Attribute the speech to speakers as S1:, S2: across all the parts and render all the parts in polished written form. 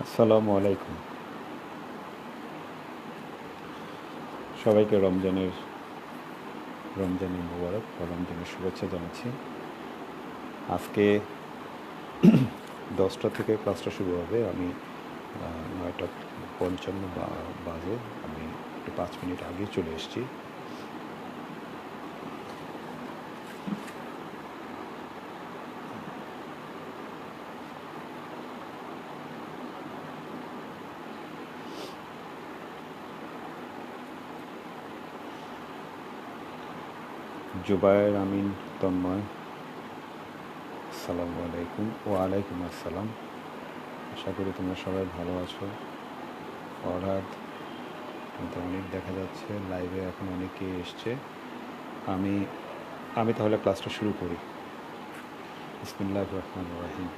S1: আসসালামু আলাইকুম। সবাইকে রমজানের মোবারক বা রমজানের শুভেচ্ছা জানাচ্ছি। আজকে 10টা থেকে ক্লাসটা শুরু হবে। আমি 9:55 বাজে। আমি একটু 5 মিনিট আগে চলে এসেছি। জুবায়ের আমিন তন্ময়, আসসালামু আলাইকুম। ওয়ালাইকুম আসসালাম। আশা করি তোমরা সবাই ভালো আছো। ফরহাদ কিন্তু অনেক দেখা যাচ্ছে লাইভে এখন অনেকেই এসছে। আমি আমি তাহলে ক্লাসটা শুরু করি। বিসমিল্লাহির রহমানির রহিম।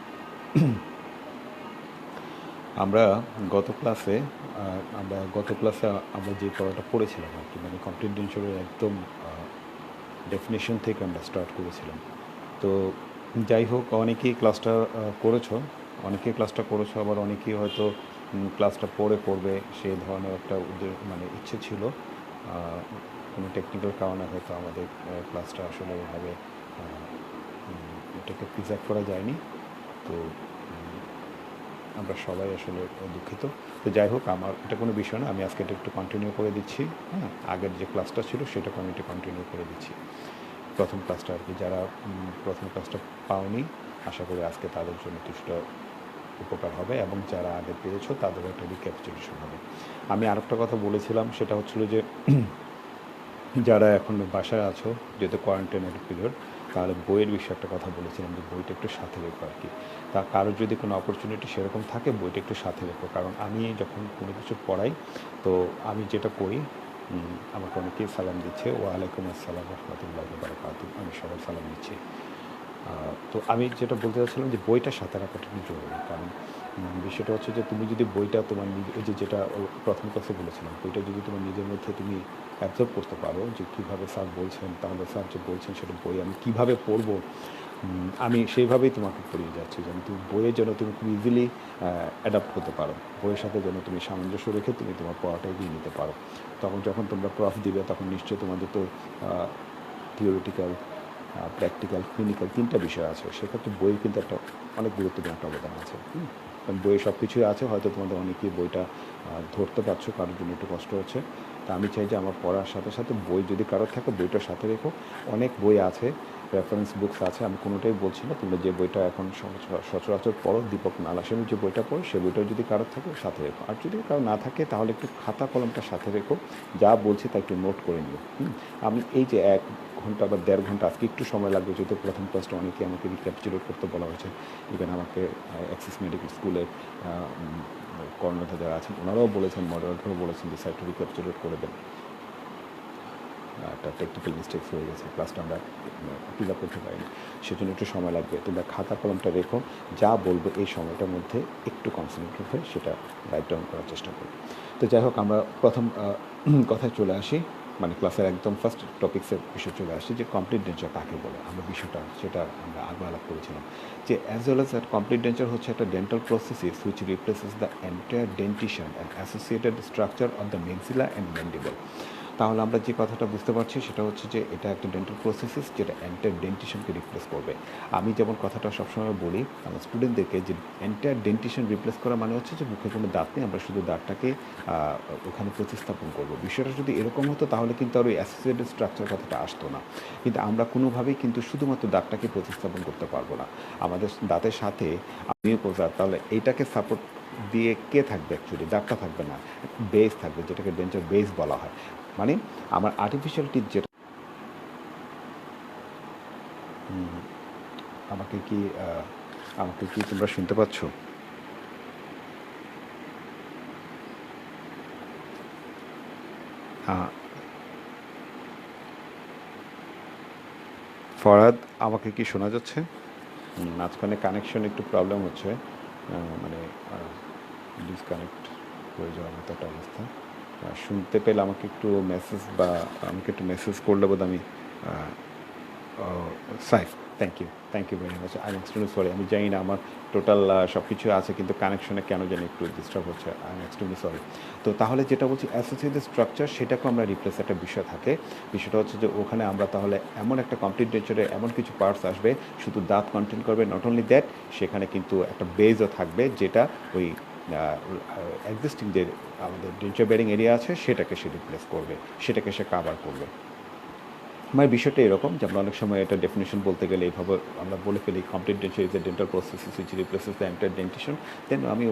S1: আমরা গত ক্লাসে আমরা যে পড়াটা পড়েছিলাম আর কি, মানে কম্প্রিহেনশনের একদম ডেফিনেশন থেকে আমরা স্টার্ট করেছিলাম। তো যাই হোক, অনেকেই ক্লাসটা করেছো, আবার অনেকেই হয়তো ক্লাসটা পড়ে করবে সেই ধরনের একটা মানে ইচ্ছে ছিল। কোনো টেকনিক্যাল কারণে হয়তো আমাদের ক্লাসটা আসলে ওইভাবে এটাকে প্রিজার্ভ করা যায়নি। তো আমরা সবাই আসলে দুঃখিত। তো যাই হোক, আমার এটা কোনো বিষয় না। আমি আজকে এটা একটু কন্টিনিউ করে দিচ্ছি। হ্যাঁ, আগের যে ক্লাসটা ছিল সেটাকে আমি একটু কন্টিনিউ করে দিচ্ছি। প্রথম ক্লাসটা আর কি, যারা প্রথম ক্লাসটা পাওনি, আশা করি আজকে তাদের জন্য কিছুটা উপকার হবে, এবং যারা আগে পেয়েছো তাদেরও একটা রিক্যাপিচুলেশন হবে। আমি আরেকটা কথা বলেছিলাম, সেটা হচ্ছিল যে যারা এখন বাসায় আছো, যেহেতু কোয়ারেন্টাইনের পিরিয়ড, তাহলে বইয়ের বিষয়ে একটা কথা বলেছিলাম যে বইটা একটু সাথে রেখো আর কি। তা কারোর যদি কোনো অপরচুনিটি সেরকম থাকে, বইটা একটু সাথে রেখো। কারণ আমি যখন কোনো কিছু পড়াই, তো আমি যেটা করি, আমাকে অনেকেই সালাম দিচ্ছে, ওয়ালাইকুম আসসালাম রহমতুল্লাহ বারাকাতু, আমি সবাই সালাম দিচ্ছি। তো আমি যেটা বলতে চাচ্ছিলাম যে বইটা সাথে রাখাটা খুব জরুরি। কারণ বিষয়টা হচ্ছে যে তুমি যদি বইটা তোমার ওই যে যেটা প্রথম ক্লাসে বলেছিলাম, বইটা যদি তোমার নিজের মধ্যে তুমি অ্যাবজর্ব করতে পারো যে কীভাবে স্যার বলছেন, তাহলে স্যার যে বলছেন সেটা বই আমি কীভাবে পড়বো, আমি সেইভাবেই তোমাকে পড়িয়ে যাচ্ছি, যেন তুমি বইয়ে যেন তুমি খুব ইজিলি অ্যাডাপ্ট হতে পারো। বইয়ের সাথে যেন তুমি সামঞ্জস্য রেখে তুমি তোমার পড়াটা এগিয়ে নিতে পারো। তখন যখন তোমরা প্রফ দিবে, তখন নিশ্চয়ই তোমাদের তো থিওরিটিক্যাল, প্র্যাকটিক্যাল, ক্লিনিক্যাল 3টা বিষয় আছে। সেক্ষেত্রে বইয়ের কিন্তু একটা অনেক গুরুত্বপূর্ণ একটা অবদান আছে। কারণ বইয়ে সব কিছুই আছে, হয়তো তোমাদের অনেকেই বইটা ধরতে পারছো, কারোর জন্য একটু কষ্ট হচ্ছে। তা আমি চাই যে আমার পড়ার সাথে সাথে বই যদি কারোর থাকে, বইটার সাথে রেখো। অনেক বই আছে, রেফারেন্স বুকস আছে, আমি কোনোটাই বলছি না। তোমরা যে বইটা এখন সচরাচর পড়ো, দীপক নালাসেনের যে বইটা পড়ো, সে বইটাও যদি কারোর থাকে সাথে রেখো। আর যদি কারো না থাকে, তাহলে একটু খাতা কলমটা সাথে রেখো, যা বলছি তা একটু নোট করে নিও। আমি এই যে 1 ঘন্টা বা 1.5 ঘন্টা, আজকে একটু সময় লাগবে, যেহেতু প্রথম ক্লাসটা অনেকে আমাকে রিক্যাপিচুলেট করতে বলা হয়েছে। ইভেন আমাকে অ্যাক্সিস মেডিকেল স্কুলের কর্ণধার যারা আছেন, ওনারাও বলেছেন, মডারেটরও বলেছেন যে স্যার একটু রিক্যাপিচুলেট করে দেন, একটা টেকনিক্যাল মিস্টেকস হয়ে গেছে, ক্লাসটা আমরা ক্লিয়ার করতে পারিনি, সেজন্য একটু সময় লাগবে। তোমরা খাতা কলমটা রেখো, যা বলবো এই সময়টার মধ্যে একটু কনসেন্ট্রেট হয়ে সেটা রাইট ডাউন করার চেষ্টা করো। তো যাই হোক, আমরা প্রথম কথায় চলে আসি, মানে ক্লাসের একদম ফার্স্ট টপিক্সের বিষয়ে চলে আসি, যে কমপ্লিট ডেঞ্চার কাকে বলে। আমরা বিষয়টা সেটা আমরা আগে আলাপ করেছিলাম, যে as well as that complete denture হচ্ছে একটা dental prosthesis which replaces the entire dentition and associated structure of the maxilla and mandible. তাহলে আমরা যে কথাটা বুঝতে পারছি সেটা হচ্ছে যে এটা একটা ডেন্টাল প্রসেসিস যেটা এন্টায়ার ডেন্টিশনকে রিপ্লেস করবে। আমি যেমন কথাটা সবসময় বলি আমার স্টুডেন্টদেরকে, যে এন্টায়ার ডেন্টিশন রিপ্লেস করা মানে হচ্ছে যে মুখে কোনো দাঁত নেই, আমরা শুধু দাঁতটাকে ওখানে প্রতিস্থাপন করব। বিষয়টা যদি এরকম হতো, তাহলে কিন্তু আর ওই অ্যাসোসিয়েটেড স্ট্রাকচার কথাটা আসতো না। কিন্তু আমরা কোনোভাবেই কিন্তু শুধুমাত্র দাঁতটাকে প্রতিস্থাপন করতে পারবো না। আমাদের দাঁতের সাথে মিউকোসা, তাহলে এইটাকে সাপোর্ট দিয়ে কে থাকবে? অ্যাকচুয়ালি দাঁতটা থাকবে না, বেস থাকবে, যেটাকে ডেন্টাল বেস বলা হয়। মানে আমার আর্টিফিশিয়াল টিথ যেটা, আমাকে কি আমাকে কি তোমরা শুনতে পাচ্ছ? ফরহাদ, আমাকে কি শোনা যাচ্ছে? মাঝখানে কানেকশন একটু প্রবলেম হচ্ছে, মানে ডিসকানেক্ট হয়ে যাওয়ার মতো একটা অবস্থা। শুনতে পেলে আমাকে একটু মেসেজ, বা আমাকে একটু মেসেজ করলে বোধ আমি Saif thank you very much. I am extremely sorry. আমি জানি না আমার টোটাল সব কিছু আছে কিন্তু কানেকশনে কেন জানি একটু ডিস্টার্ব হচ্ছে। I am extremely sorry. তো তাহলে যেটা বলছি অ্যাসোসিয়েটেড স্ট্রাকচার সেটাকেও আমরা রিপ্লেস একটা বিষয় থাকে। বিষয়টা হচ্ছে যে ওখানে আমরা তাহলে এমন একটা কমপ্লিট নেচারে এমন কিছু পার্টস আসবে শুধু দাঁত কন্টেন্ট করবে, নট অনলি দ্যাট সেখানে কিন্তু একটা বেজও থাকবে যেটা ওই এক্সিস্টিং যে আমাদের ডেঞ্চার বেয়ারিং এরিয়া আছে সেটাকে সে রিপ্লেস করবে, সেটাকে সে কাভার করবে। আমার বিষয়টা এরকম যে আমরা অনেক সময় এটা ডেফিনেশন বলতে গেলে এইভাবে আমরা বলে ফেলি complete dental is a dental process which replaces the entire dentition. Then আমি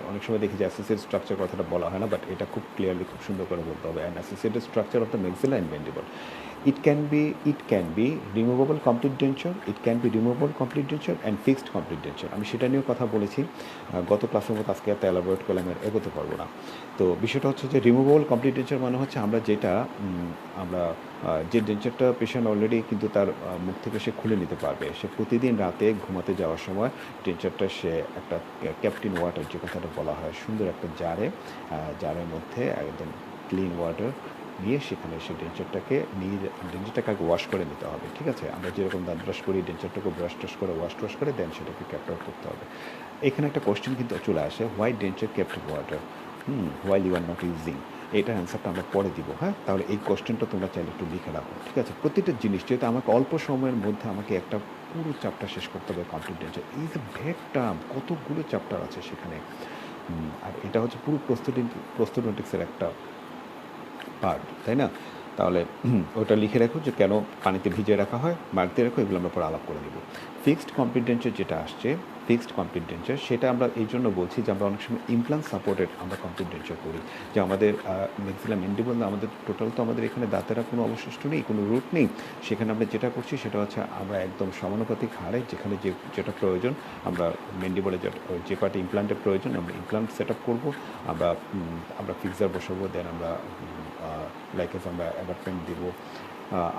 S1: অনেক সময় দেখি যে অ্যাসোসিয়েট স্ট্রাকচার কথাটা বলা হয় না, বাট এটা খুব ক্লিয়ারলি খুব সুন্দর করে বলতে হবে। And associated structure of the maxilla and mandible, it can be removable complete denture, it can be removable complete denture and fixed complete denture। আমি সেটা নিয়েও কথা বলেছি গত ক্লাসের মতো, আজকে এত এলাবোরেট করলে আমি আর এগোতে পারবো না। তো বিষয়টা হচ্ছে যে রিমুভেবল কমপ্লিট ডেঞ্চার মানে হচ্ছে আমরা যেটা আমরা যে ডেঞ্চারটা পেশেন্ট অলরেডি কিন্তু তার মুখ থেকে সে খুলে নিতে পারবে, সে প্রতিদিন রাতে ঘুমাতে যাওয়ার সময় ডেঞ্চারটা সে একটা ক্যাপটিন ওয়াটার যে কথাটা বলা হয় সুন্দর একটা জারের মধ্যে একদম ক্লিন ওয়াটার নিয়ে সেখানে সে ডেঞ্চারটাকে আগে ওয়াশ করে নিতে হবে। ঠিক আছে, আমরা যেরকম দাঁত ব্রাশ করি ডেঞ্চারটাকে ব্রাশ টাশ করে ওয়াশ করে দেন সেটাকে ক্যাপ্ট আউট করতে হবে। এখানে একটা কোশ্চেন কিন্তু চলে আসে, why denture kept water while you are not using. এটার অ্যান্সারটা আমরা পরে দিব। হ্যাঁ, তাহলে এই কোশ্চেনটা তোমরা চাইলে একটু লিখে রাখো। ঠিক আছে, প্রতিটা জিনিস যেহেতু আমাকে অল্প সময়ের মধ্যে আমাকে একটা পুরো চ্যাপ্টার শেষ করতে হবে কমপ্লিট ডেঞ্চার, এই যে ভেগ টার্ম কতগুলো চ্যাপ্টার আছে সেখানে। আর এটা হচ্ছে পুরো প্রস্থোডন্টিক্সের একটা পার্ট, তাই না? তাহলে ওটা লিখে রাখো যে কেন পানিতে ভিজিয়ে রাখা হয়, মার্ক রেখো, এগুলো আমরা পরে আলাপ করে দেবো। ফিক্সড কমপ্লিট ডেঞ্চার যেটা আসছে, ফিক্সড কমপ্লিট ডেঞ্চার সেটা আমরা এই জন্য বলছি যে আমরা অনেক সময় ইমপ্লান্ট সাপোর্টেড আমরা কমপ্লিট ডেঞ্চার করি, যে আমাদের ম্যাক্সিলাম ম্যান্ডিবল আমাদের টোটাল তো আমাদের এখানে দাঁতেরা কোনো অবশিষ্ট নেই, কোনো রুট নেই, সেখানে আমরা যেটা করছি সেটা হচ্ছে আমরা একদম সমানুপাতিক হারে যেখানে যেটা প্রয়োজন আমরা ম্যান্ডিবলে যে পার্টে ইমপ্লান্টের প্রয়োজন আমরা ইমপ্লান্ট সেট আপ করবো, আমরা ফিক্সার বসাবো, দেন আমরা লাইকেস আমরা অ্যাবাটমেন্ট দিব,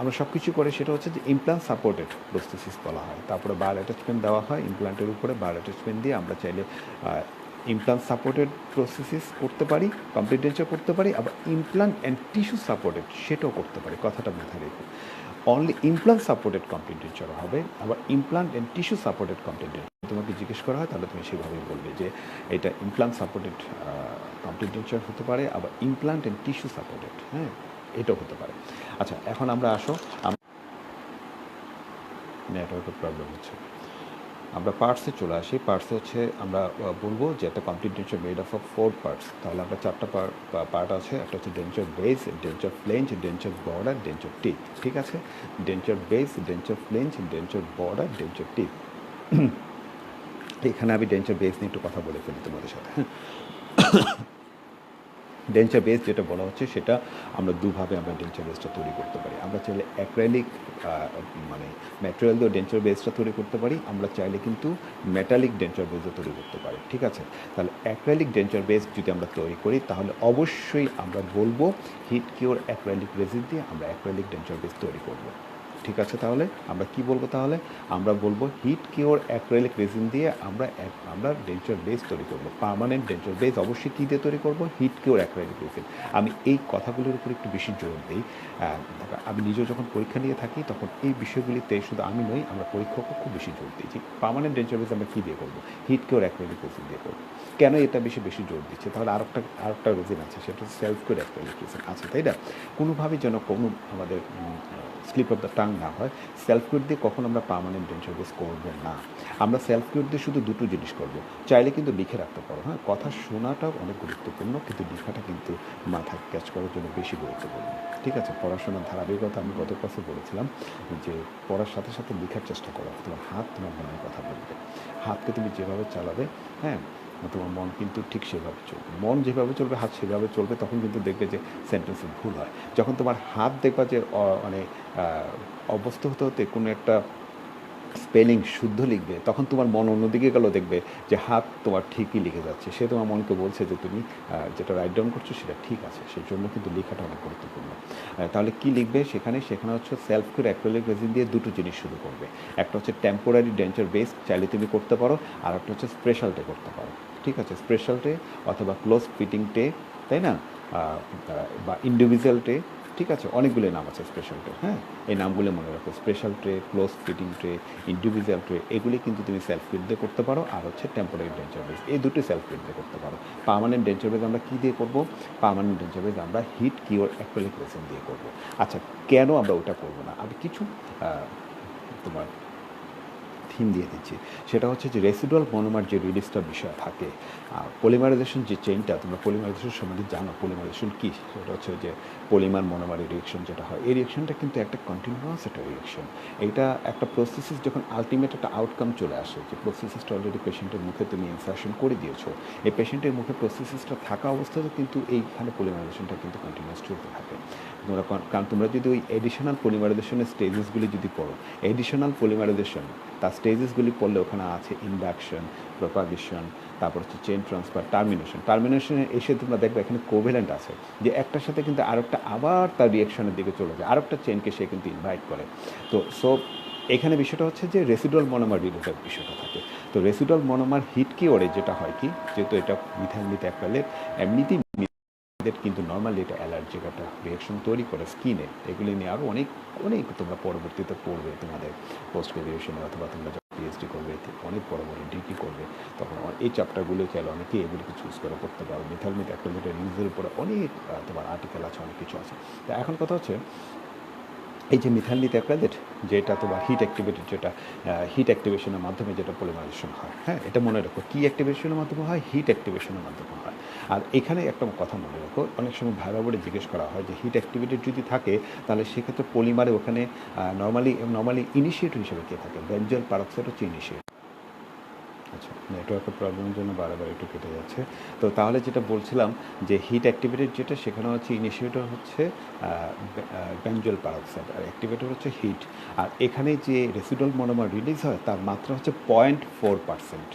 S1: আমরা সব কিছু করে সেটা হচ্ছে যে ইমপ্লান্ট সাপোর্টেড প্রস্থেসিস বলা হয়। তারপরে বার অ্যাটাচমেন্ট দেওয়া হয়, ইমপ্লান্টের উপরে বার অ্যাটাচমেন্ট দিয়ে আমরা চাইলে ইমপ্লান্ট সাপোর্টেড প্রসেসিস করতে পারি, কমপ্লিট ডেঞ্চার করতে পারি, আবার ইমপ্লান্ট অ্যান্ড টিস্যু সাপোর্টেড সেটাও করতে পারি। কথাটা মাথায় রেখো, only implant supported complete denture হবে, আবার implant and tissue supported complete denture তোমাকে জিজ্ঞেস করা হয় তাহলে তুমি সেভাবেই বলবে যে এটা ইমপ্লান্ট সাপোর্টেড কমপ্লিট ডেঞ্চার হতে পারে, আবার ইমপ্লান্ট অ্যান্ড টিস্যু সাপোর্টেড, হ্যাঁ এটাও হতে পারে। আচ্ছা, এখন আমরা আসো, নেটওয়ার্কের প্রবলেম হচ্ছে, আমরা পার্টসে চলে আসি। পার্টসে হচ্ছে আমরা বলবো যে একটা complete denture made of 4 parts. তাহলে আমরা 4টা পার্ট আছে, একটা হচ্ছে denture base, denture flange, denture border, denture tip. ঠিক আছে, denture base, denture flange, denture border, denture tip. এখানে আমি ডেঞ্চার বেস নিয়ে একটু কথা বলে ফেলি তোমাদের সাথে। হ্যাঁ, ডেঞ্চার বেস যেটা বলা হচ্ছে সেটা আমরা দুভাবে আমরা ডেঞ্চার বেসটা তৈরি করতে পারি। আমরা চাইলে অ্যাক্রাইলিক মানে ম্যাটেরিয়াল দিয়ে ডেঞ্চার বেসটা তৈরি করতে পারি, আমরা চাইলে কিন্তু মেটালিক ডেঞ্চার বেসও তৈরি করতে পারি। ঠিক আছে, তাহলে অ্যাক্রাইলিক ডেঞ্চার বেস যদি আমরা তৈরি করি তাহলে অবশ্যই আমরা বলবো হিট কিওর অ্যাক্রাইলিক রেজিন দিয়ে আমরা অ্যাক্রাইলিক ডেঞ্চার বেস তৈরি করব। ঠিক আছে, তাহলে আমরা কি বলবো, তাহলে আমরা বলবো হিট কিওর অ্যাক্রিলিক রেজিন দিয়ে আমরা ডেঞ্চার বেস তৈরি করবো। পার্মানেন্ট ডেঞ্চার বেস অবশ্যই কী দিয়ে তৈরি করবো, হিট কিওর অ্যাক্রিলিক রেজিন। আমি এই কথাগুলোর উপর একটু বেশি জোর দিই, আমি নিজেও যখন পরীক্ষা নিয়ে থাকি তখন এই বিষয়গুলিতে শুধু আমি নই, আমরা পরীক্ষকও খুব বেশি জোর দিই যে পার্মানেন্ট ডেঞ্চার বেস আমরা কী দিয়ে করবো, হিট কিওর অ্যাক্রিলিক রেজিন দিয়ে করবো। কেন এটা বেশি জোর দিচ্ছে, তাহলে আরেকটা রেজিন আছে, সেটা হচ্ছে সেলফ কিওর অ্যাক্রিলিক রেজিন আছে, তাই না? কোনোভাবে যেন কোনো আমাদের স্লিপ অফ দ্য টাং না হয়, সেলফ কিউর দিয়ে কখন আমরা পার্মানেন্ট ডেঞ্চার বেস করবো না। আমরা সেলফ কিউর দিয়ে শুধু দুটো জিনিস করবো, চাইলে কিন্তু লিখে রাখতে পারো। হ্যাঁ, কথা শোনাটাও অনেক গুরুত্বপূর্ণ, কিন্তু লেখাটা কিন্তু মাথায় ক্যাচ করার জন্য বেশি গুরুত্বপূর্ণ। ঠিক আছে, পড়াশোনার ধারাবাহিকতা আমি গত ক্লাসে বলেছিলাম যে পড়ার সাথে সাথে লেখার চেষ্টা করো। তোমার হাত তোমার মনের কথা বলবে, হাতকে তুমি যেভাবে চালাবে, হ্যাঁ, তোমার মন কিন্তু ঠিক সেভাবে চলবে। মন যেভাবে চলবে হাত সেভাবে চলবে, তখন কিন্তু দেখবে যে সেন্টেন্সে ভুল হয়। যখন তোমার হাত দেখবা যে মানে অবস্থা হতে কোনো একটা স্পেলিং শুদ্ধ লিখবে, তখন তোমার মন অন্যদিকে গেলেও দেখবে যে হাত তোমার ঠিকই লিখে যাচ্ছে, সে তোমার মনকে বলছে যে তুমি যেটা রাইট ডাউন করছো সেটা ঠিক আছে। সেই জন্য কিন্তু লেখাটা অনেক গুরুত্বপূর্ণ। তাহলে কি লিখবে সেখানে হচ্ছে সেলফ কিওর অ্যাক্রিলিক রেজিন দিয়ে দুটো জিনিস শুরু করবে, একটা হচ্ছে টেম্পোরারি ডেঞ্চার বেস, চাইলে তুমি করতে পারো, আর একটা হচ্ছে স্পেশাল টে করতে পারো। ঠিক আছে, স্পেশাল টে অথবা ক্লোজ ফিটিং টে, তাই না, বা ইন্ডিভিজুয়াল টে, ঠিক আছে, অনেকগুলো নাম আছে স্পেশাল ট্রে। হ্যাঁ, এই নামগুলো মনে রাখো, special tray, close fitting tray, individual tray, এগুলি কিন্তু তুমি সেলফ ফিট দিয়ে করতে পারো। আর হচ্ছে টেম্পোরারি ডেঞ্চার বেস, এই দুটো সেলফ ফিট দিয়ে করতে পারো। পার্মানেন্ট ডেঞ্চার বেস আমরা কী দিয়ে করবো? পার্মানেন্ট ডেঞ্চার বেস আমরা হিট কিওর অ্যাক্রিলিক রেজিন দিয়ে করবো। আচ্ছা, কেন আমরা ওটা করবো না? আমি কিছু তোমার থিম দিয়ে দিচ্ছি। সেটা হচ্ছে যে রেসিডুয়াল মনোমার যে রিলিজটার বিষয় থাকে, পলিমারাইজেশন যে চেইনটা, তোমরা পলিমারাইজেশন সম্বন্ধে জানো, পলিমারাইজেশন কী? সেটা হচ্ছে যে পলিমার মনোমার রিয়েকশন যেটা হয়, এই রিয়েকশনটা কিন্তু একটা কন্টিনিউয়াস একটা রিয়েকশন। এইটা একটা প্রসেসিস যখন আলটিমেট একটা আউটকাম চলে আসে, যে প্রসেসিসটা অলরেডি পেশেন্টের মুখে তুমি ইনসার্শন করে দিয়েছো, এই পেশেন্টের মুখে প্রসেসিসটা থাকা অবস্থাতে কিন্তু এইখানে পলিমারাইজেশনটা কিন্তু কন্টিনিউয়াস চলতে থাকে। তোমরা কারণ তোমরা যদি ওই এডিশনাল পলিমারাইজেশনের স্টেজেসগুলি যদি পড়ো, এডিশনাল পলিমারাইজেশন তার স্টেজেসগুলি পড়লে ওখানে আছে ইন্ডাকশন, প্রপাগেশন, তারপর হচ্ছে চেইন ট্রান্সফার, টার্মিনেশনে এসে তোমরা দেখবে এখানে কোভ্যালেন্ট আছে, যে একটার সাথে কিন্তু আরেকটা আবার তার রিয়াকশনের দিকে চলে যায়, আরেকটা চেইনকে সে কিন্তু ইনভাইট করে। তো সো এখানে বিষয়টা হচ্ছে যে রেসিডুয়াল মনোমার রিলিজের বিষয়টা থাকে। তো রেসিডুয়াল মনোমার হিট কি ওরে যেটা হয় কি, যেহেতু এটা মিথাইল মিথ্যাক্রাইলের এমনিতেই কিন্তু নর্মালি এটা অ্যালার্জিক একটা রিয়াকশন তৈরি করে স্কিনে। এগুলি নিয়ে আরও অনেক অনেক তোমরা পরবর্তীতে পড়বে তোমাদের পোস্ট গ্রাজুয়েশনে, অথবা তোমরা যখন পিএইচডি করবে, অনেক বড় বড় ডিগ্রি করবে, তখন এই চ্যাপ্টারগুলো খেয়াল অনেকেই এগুলিকে চুজ করে পড়তে পারো। মিথাইল মিথ্যাক্রাইলের ইউজের উপরে অনেক তোমার আর্টিকেল আছে, অনেক কিছু আছে। তো এখন কথা হচ্ছে এই যে মিথাইল মিথ্যাক্রাইলেট, যেটা তোমার হিট অ্যাক্টিভেটেড, যেটা হিট অ্যাক্টিভেশনের মাধ্যমে যেটা পলিমারাইজেশন হয়, হ্যাঁ, এটা মনে রাখো, কী অ্যাক্টিভেশনের মাধ্যমে হয়? হিট অ্যাক্টিভেশনের মাধ্যমে হয়। আর এখানে একটা কথা মনে রাখো, অনেক সময় ভাইবা জিজ্ঞেস করা হয় যে হিট অ্যাক্টিভেটেড যদি থাকে তাহলে সেক্ষেত্রে পলিমারে ওখানে নর্মালি ইনিশিয়েটর হিসেবে কে থাকে? বেনজল পারক্সাইড হচ্ছে ইনিশিয়েটর। আচ্ছা, নেটওয়ার্কের প্রবলেমের জন্য বারবার একটু কেটে যাচ্ছে। তো তাহলে যেটা বলছিলাম যে হিট অ্যাক্টিভেটেড যেটা, সেখানে হচ্ছে ইনিশিয়েটর হচ্ছে বেনজল পারক্সাইড, আর অ্যাক্টিভেটর হচ্ছে হিট। আর এখানে যে রেসিডুয়াল মনোমার রিলিজ হয় তার মাত্রা হচ্ছে 0.4%।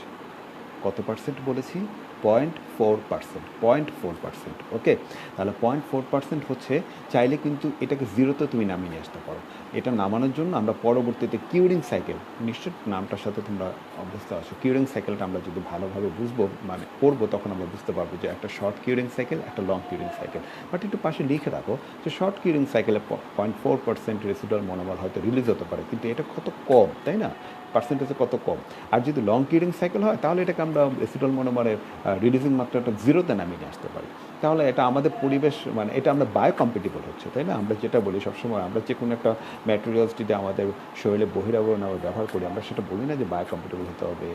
S1: কত পার্সেন্ট বলেছি? 0.4%, 0.4%। ওকে, তাহলে 0.4% হচ্ছে, চাইলে কিন্তু এটাকে জিরোতে তুমি নামিয়ে নিয়ে আসতে পারো। এটা নামানোর জন্য আমরা পরবর্তীতে কিউরিং সাইকেল, নিশ্চয় নামটার সাথে তোমরা অভ্যস্ত আছো, কিউরিং সাইকেলটা আমরা যদি ভালোভাবে বুঝবো, মানে পড়বো, তখন আমরা বুঝতে পারবো যে একটা শর্ট কিউরিং সাইকেল, একটা লং কিউরিং সাইকেল। বাট একটু পাশে লিখে রাখো যে শর্ট কিউরিং সাইকেলে 0.4% রেসিডুয়াল মনোমার হয়তো রিলিজ হতে পারে, কিন্তু এটা কত কম, তাই না? পার্সেন্টেজে কত কম। আর যদি লং কিউরিং সাইকেল হয় তাহলে এটাকে আমরা রেসিডুয়াল মনোমারের রিলিজিং মাত্রাটা জিরোতে নামিয়ে নিয়ে আসতে পারি। তাহলে এটা আমাদের পরিবেশ, মানে এটা আমরা বায়োকম্পেটিবল হচ্ছে, তাই না? আমরা যেটা বলি সবসময়, আমরা যে কোনো একটা ম্যাটেরিয়ালস যদি আমাদের শরীরে বহিরাবরণ আমরা ব্যবহার করি, আমরা সেটা বলি না যে বায়োকম্পেটিবল হতে হবে,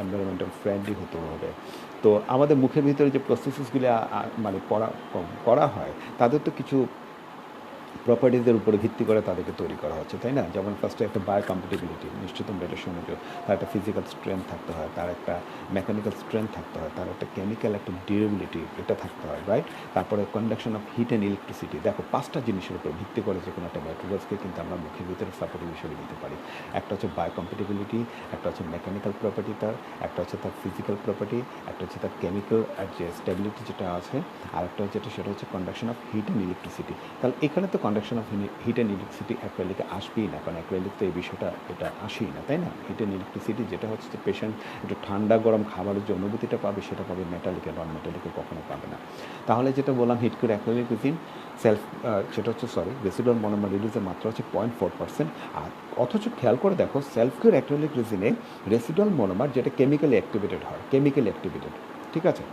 S1: এনভায়রনমেন্টাল ফ্রেন্ডলি হতে হবে। তো আমাদের মুখের ভিতরে যে প্রসেসেসগুলি মানে করা হয়, তাদের তো কিছু প্রপার্টিজের উপরে ভিত্তি করে তাদেরকে তৈরি করা হচ্ছে, তাই না? যেমন ফার্স্টে একটা বায়োকম্পেটিবিলিটি, নিশ্চয়ই তোমরা এটা শুনেছো, তার একটা ফিজিক্যাল স্ট্রেংথ থাকতে হয়, তার একটা মেকানিক্যাল স্ট্রেংথ থাকতে হয়, তার একটা কেমিক্যাল একটা ডিউরেবিলিটি, এটা থাকতে হয়, রাইট? তারপরে conduction of heat and electricity. দেখো, 5টা জিনিসের উপর ভিত্তি করে যে কোনো একটা ম্যাটেরিয়ালসকে কিন্তু আমরা মুখের ভিতরে সাপোর্টিভ হিসেবে দিতে পারি। একটা হচ্ছে বায়োকম্পেটিবিলিটি, একটা হচ্ছে মেকানিক্যাল প্রপার্টি তার, একটা হচ্ছে তার ফিজিক্যাল প্রপার্টি, একটা হচ্ছে তার কেমিক্যাল আর যে স্টেবিলিটি যেটা আছে, আর একটা যেটা সেটা হচ্ছে conduction of heat and electricity. তাহলে এখানে তো conduction of heat and electricity অ্যাক্রিলিকে আসবেই না, কারণ অ্যাক্রিলিক তো এই বিষয়টা এটা আসেই না, তাই না? হিট অ্যান্ড ইলেকট্রিসিটি যেটা হচ্ছে যে পেশেন্ট একটু ঠান্ডা গরম খাবারের যে অনুভূতিটা পাবে, সেটা পাবে মেটালিকে, নন মেটালিকে কখনো পাবে না। তাহলে যেটা বললাম, হিট করে অ্যাক্রিলিক রেজিন সেটা হচ্ছে রেসিডুয়াল মনোমার রিলিজের মাত্রা হচ্ছে 0.4%। আর অথচ খেয়াল করে দেখো, সেলফ কিউর অ্যাক্রিলিক রেজিনে রেসিডুয়াল মনোমার যেটা কেমিক্যালি অ্যাক্টিভেটেড হয়, কেমিক্যালি অ্যাক্টিভেটেড, ঠিক আছে?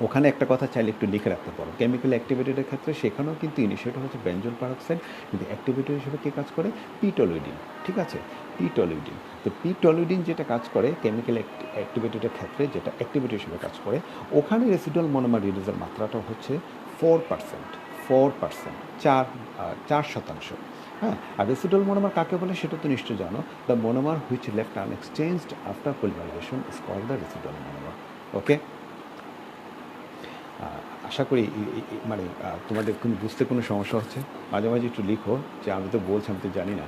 S1: ওখানে একটা কথা চাইলে একটু লিখে রাখতে পারো, কেমিক্যাল অ্যাক্টিভেটেডের ক্ষেত্রে সেখানেও কিন্তু ইনিশিয়েটর হচ্ছে বেনজোল পারক্সাইড, কিন্তু অ্যাক্টিভেটর হিসেবে কে কাজ করে? পিটলুইডিন, ঠিক আছে? পিটলুইডিন। তো পিটলুইডিন যেটা কাজ করে কেমিক্যাল অ্যাক্টিভেটেডের ক্ষেত্রে, যেটা অ্যাক্টিভেটর হিসেবে কাজ করে, ওখানে রেসিডুয়াল মনোমার রিলিজের মাত্রাটা হচ্ছে 4%, 4%, 4%। হ্যাঁ, আর রেসিডুয়াল মনোমার কাকে বলে সেটা তো নিশ্চয়ই জানো। The monomer which left unexchanged after polymerisation is called the residual monomer. Okay, আশা করি মানে তোমাদের বুঝতে কোনো সমস্যা হচ্ছে? মাঝে মাঝে একটু লিখো যে আমি তো বলছি, আমি তো জানি না,